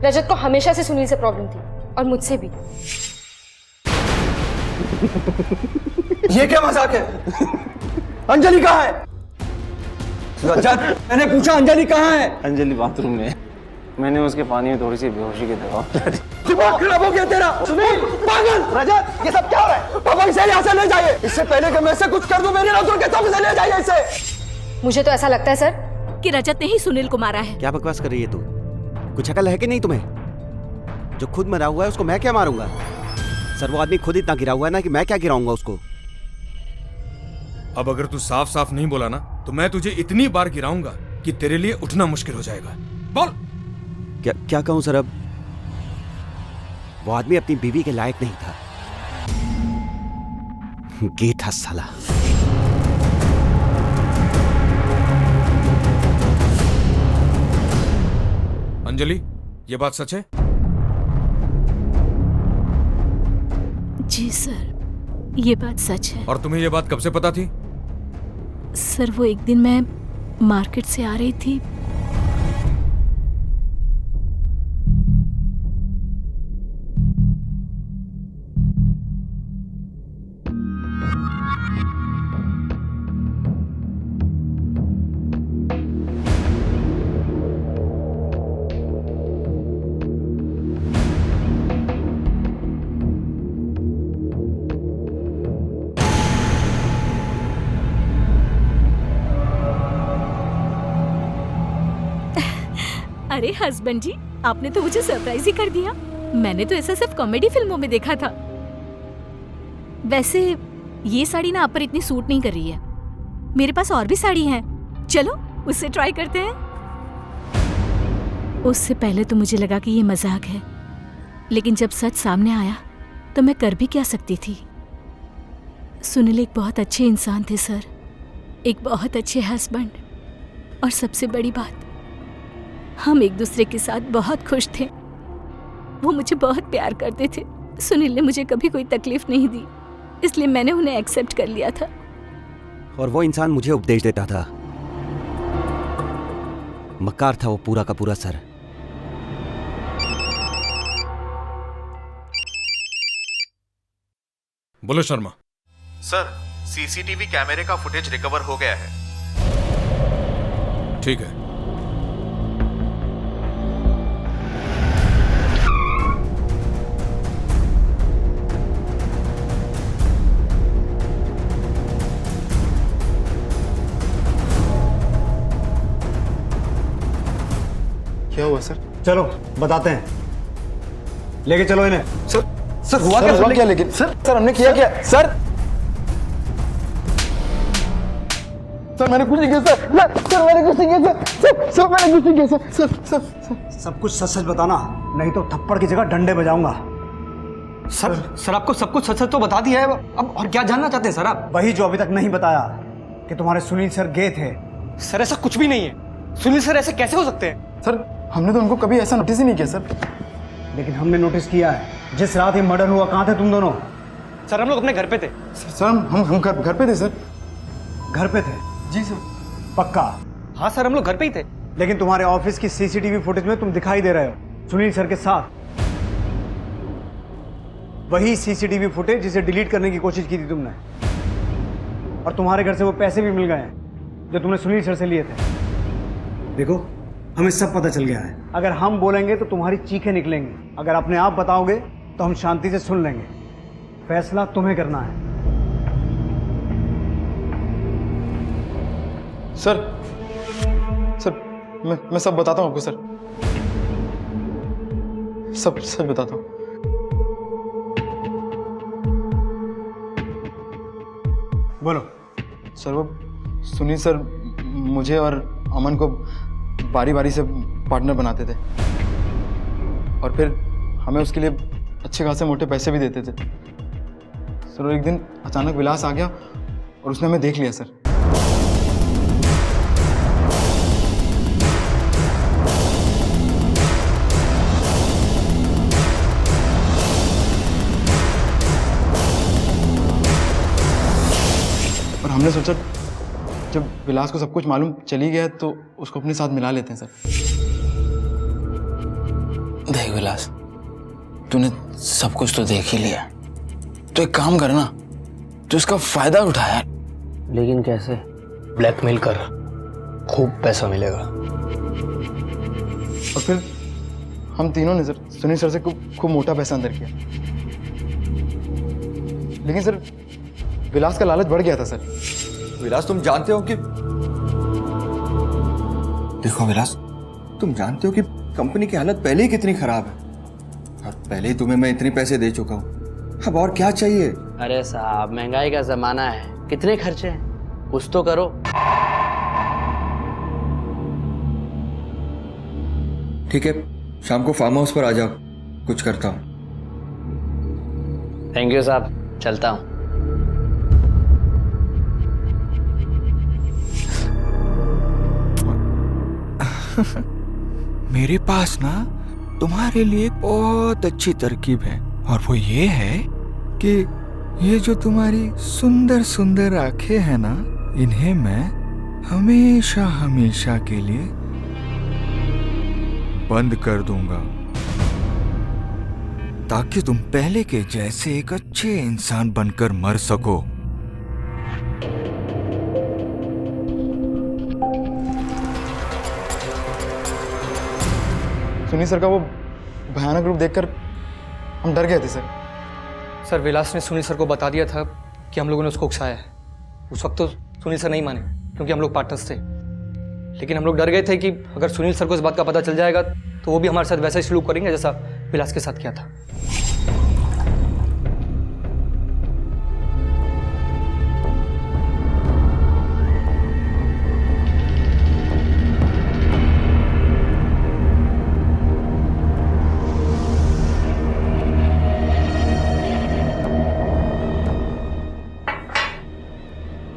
रजत को हमेशा से सुनील से प्रॉब्लम थी, और मुझसे भी। ये क्या मजाक है? अंजलि कहाँ है? रजत, मैंने पूछा अंजलि कहाँ है? अंजलि बाथरूम में। मैंने उसके पानी में थोड़ी सी बेहोशी की दवा। दिमाग खराब हो गया तेरा। सुनील, पागल! रजत, ये सब क्या हो रहा है? पापा इसे यहाँ से ले जाइए। इससे पहले कि मैं इसे कुछ कर दूं, मेरे नौकर के सामने से ले जाइए इसे। मुझे तो ऐसा लगता है सर कि रजत ने ही सुनील को मारा है। क्या बकवास कर रही है तू? कुछ अकल है कि नहीं तुम्हें? जो खुद मरा हुआ है उसको मैं क्या मारूंगा? सर, वो आदमी खुद इतना गिरा हुआ है ना कि मैं क्या गिराऊंगा उसको। अब अगर तू साफ साफ नहीं बोला ना तो मैं तुझे इतनी बार गिराऊंगा कि तेरे लिए उठना मुश्किल हो जाएगा। बोल। क्या कहूं सर? अब वो आदमी अपनी बीवी के लायक नहीं था। गे था साला। अंजलि, ये बात सच है? जी सर, ये बात सच है। और तुम्हें ये बात कब से पता थी? सर वो एक दिन मैं मार्केट से आ रही थी, अरे हस्बैंड जी, आपने तो मुझे सरप्राइज ही कर दिया। मैंने तो ऐसा सिर्फ कॉमेडी फिल्मों में देखा था। वैसे ये साड़ी ना आप पर इतनी सूट नहीं कर रही है। मेरे पास और भी साड़ी है, चलो उससे ट्राई करते हैं। उससे पहले तो मुझे लगा कि ये मजाक है, लेकिन जब सच सामने आया तो मैं कर भी क्या सकती थी। सुनील एक बहुत अच्छे इंसान थे सर, एक बहुत अच्छे हस्बैंड, और सबसे बड़ी बात, हम एक दूसरे के साथ बहुत खुश थे। वो मुझे बहुत प्यार करते थे। सुनील ने मुझे कभी कोई तकलीफ नहीं दी, इसलिए मैंने उन्हें एक्सेप्ट कर लिया था। और वो इंसान मुझे उपदेश देता था। मक्कार था वो पूरा का पूरा सर। बोलो शर्मा। सर, सीसीटीवी कैमरे का फुटेज रिकवर हो गया है। ठीक है। क्या हुआ सर? चलो बताते हैं, लेके चलो इन्हें। सर हुआ क्या? लेकिन सर हमने किया क्या? सर मैंने कुछ नहीं किया सर। मैंने कुछ नहीं किया सर। मैंने कुछ नहीं किया सर। सब कुछ सच सच बताना, नहीं तो थप्पड़ की जगह डंडे बजाऊंगा। सर आपको सब कुछ सच सच तो बता दिया है, अब और क्या जानना चाहते हैं सर आप? वही जो अभी तक नहीं बताया कि तुम्हारे सुनील सर गए थे। सर ऐसा कुछ भी नहीं है। सुनील सर ऐसे कैसे हो सकते हैं? सर हमने तो उनको कभी ऐसा नोटिस ही नहीं किया सर। लेकिन हमने नोटिस किया है। जिस रात ये मर्डर हुआ, कहाँ थे तुम दोनों? सर हम लोग अपने घर पे थे। सर हम घर पे थे सर। घर पे थे? जी सर। पक्का? हाँ सर हम लोग घर पे ही थे। लेकिन तुम्हारे ऑफिस की सीसीटीवी फुटेज में तुम दिखाई दे रहे हो सुनील सर के साथ। वही सीसीटीवी फुटेज जिसे डिलीट करने की कोशिश की थी तुमने, और तुम्हारे घर से वो पैसे भी मिल गए हैं जो तुमने सुनील सर से लिए थे। देखो, हमें सब पता चल गया है। अगर हम बोलेंगे तो तुम्हारी चीखें निकलेंगी, अगर अपने आप बताओगे तो हम शांति से सुन लेंगे। फैसला तुम्हें करना है। सर मैं सब बताता हूँ आपको सर। सब सच बताता हूँ। बोलो। सर वो सुनील सर मुझे और अमन को बारी बारी से पार्टनर बनाते थे, और फिर हमें उसके लिए अच्छे खासे मोटे पैसे भी देते थे सर। एक दिन अचानक विलास आ गया और उसने हमें देख लिया सर। और हमने सोचा जब विलास को सब कुछ मालूम चली गया तो उसको अपने साथ मिला लेते हैं सर। देख विलास, तूने सब कुछ तो देख ही लिया, तो एक काम करना, तो इसका फायदा उठा यार। लेकिन कैसे? ब्लैकमेल कर, खूब पैसा मिलेगा। और फिर हम तीनों ने सर सुनील सर से खूब मोटा पैसा अंदर किया। लेकिन सर विलास का लालच बढ़ गया था सर। विलास, तुम जानते हो कि देखो विलास, तुम जानते हो कि कंपनी की हालत पहले ही कितनी खराब है, और पहले ही तुम्हें मैं इतने पैसे दे चुका हूं। अब और क्या चाहिए? अरे साहब, महंगाई का जमाना है, कितने खर्चे हैं, कुछ तो करो। ठीक है, शाम को फार्म हाउस पर आ जाओ, कुछ करता हूं। थैंक यू साहब, चलता हूं। मेरे पास ना तुम्हारे लिए एक बहुत अच्छी तरकीब है, और वो ये है कि ये जो तुम्हारी सुंदर सुंदर आंखें हैं ना, इन्हें मैं हमेशा हमेशा के लिए बंद कर दूंगा, ताकि तुम पहले के जैसे एक अच्छे इंसान बनकर मर सको। सुनील सर का वो भयानक रूप देखकर हम डर गए थे सर। सर विलास ने सुनील सर को बता दिया था कि हम लोगों ने उसको उकसाया है। उस वक्त तो सुनील सर नहीं माने क्योंकि हम लोग पार्टनर्स थे, लेकिन हम लोग डर गए थे कि अगर सुनील सर को इस बात का पता चल जाएगा तो वो भी हमारे साथ वैसा ही सलूक करेंगे जैसा विलास के साथ किया था।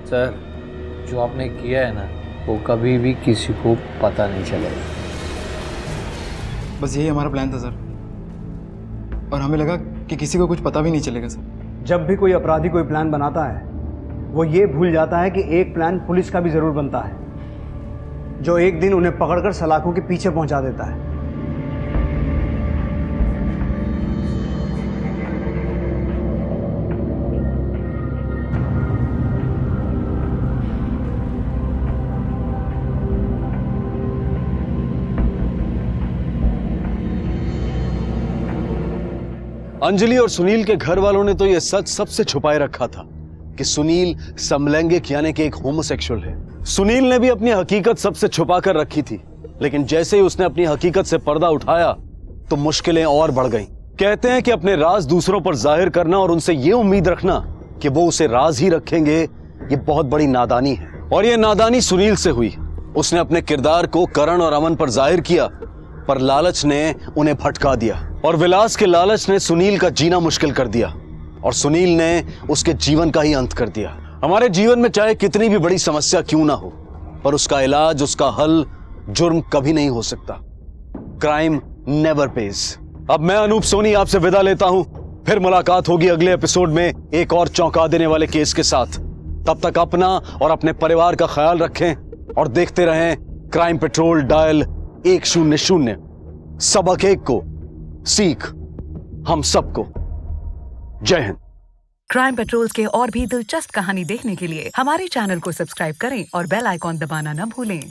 सर, जो आपने किया है ना, वो कभी भी किसी को पता नहीं चलेगा। बस यही हमारा प्लान था सर, और हमें लगा कि किसी को कुछ पता भी नहीं चलेगा सर। जब भी कोई अपराधी कोई प्लान बनाता है, वो ये भूल जाता है कि एक प्लान पुलिस का भी जरूर बनता है, जो एक दिन उन्हें पकड़कर सलाखों के पीछे पहुंचा देता है। अंजलि और सुनील के घर वालों ने तो यह सच सबसे छुपाए रखा था कि सुनील समलैंगिक यानी कि एक होमोसेक्सुअल है। सुनील ने भी अपनी हकीकत सबसे छुपा कर रखी थी, लेकिन जैसे ही उसने अपनी हकीकत से पर्दा उठाया तो मुश्किलें और बढ़ गईं। कहते हैं कि अपने राज दूसरों पर जाहिर करना और उनसे ये उम्मीद रखना कि वो उसे राज ही रखेंगे, ये बहुत बड़ी नादानी है। और ये नादानी सुनील से हुई। उसने अपने किरदार को करण और अमन पर जाहिर किया, पर लालच ने उन्हें भटका दिया, और विलास के लालच ने सुनील का जीना मुश्किल कर दिया, और सुनील ने उसके जीवन का ही अंत कर दिया। हमारे जीवन में चाहे कितनी भी बड़ी समस्या क्यों ना हो, पर उसका इलाज, उसका हल जुर्म कभी नहीं हो सकता। Crime never page. अब मैं अनूप सोनी आपसे विदा लेता हूं, फिर मुलाकात होगी अगले एपिसोड में एक और चौंका देने वाले केस के साथ। तब तक अपना और अपने परिवार का ख्याल रखें और देखते रहें क्राइम पेट्रोल डायल 100। सबक एक को सीख हम सबको। जय हिंद। क्राइम पेट्रोल्स के और भी दिलचस्प कहानी देखने के लिए हमारे चैनल को सब्सक्राइब करें और बेल आइकॉन दबाना न भूलें।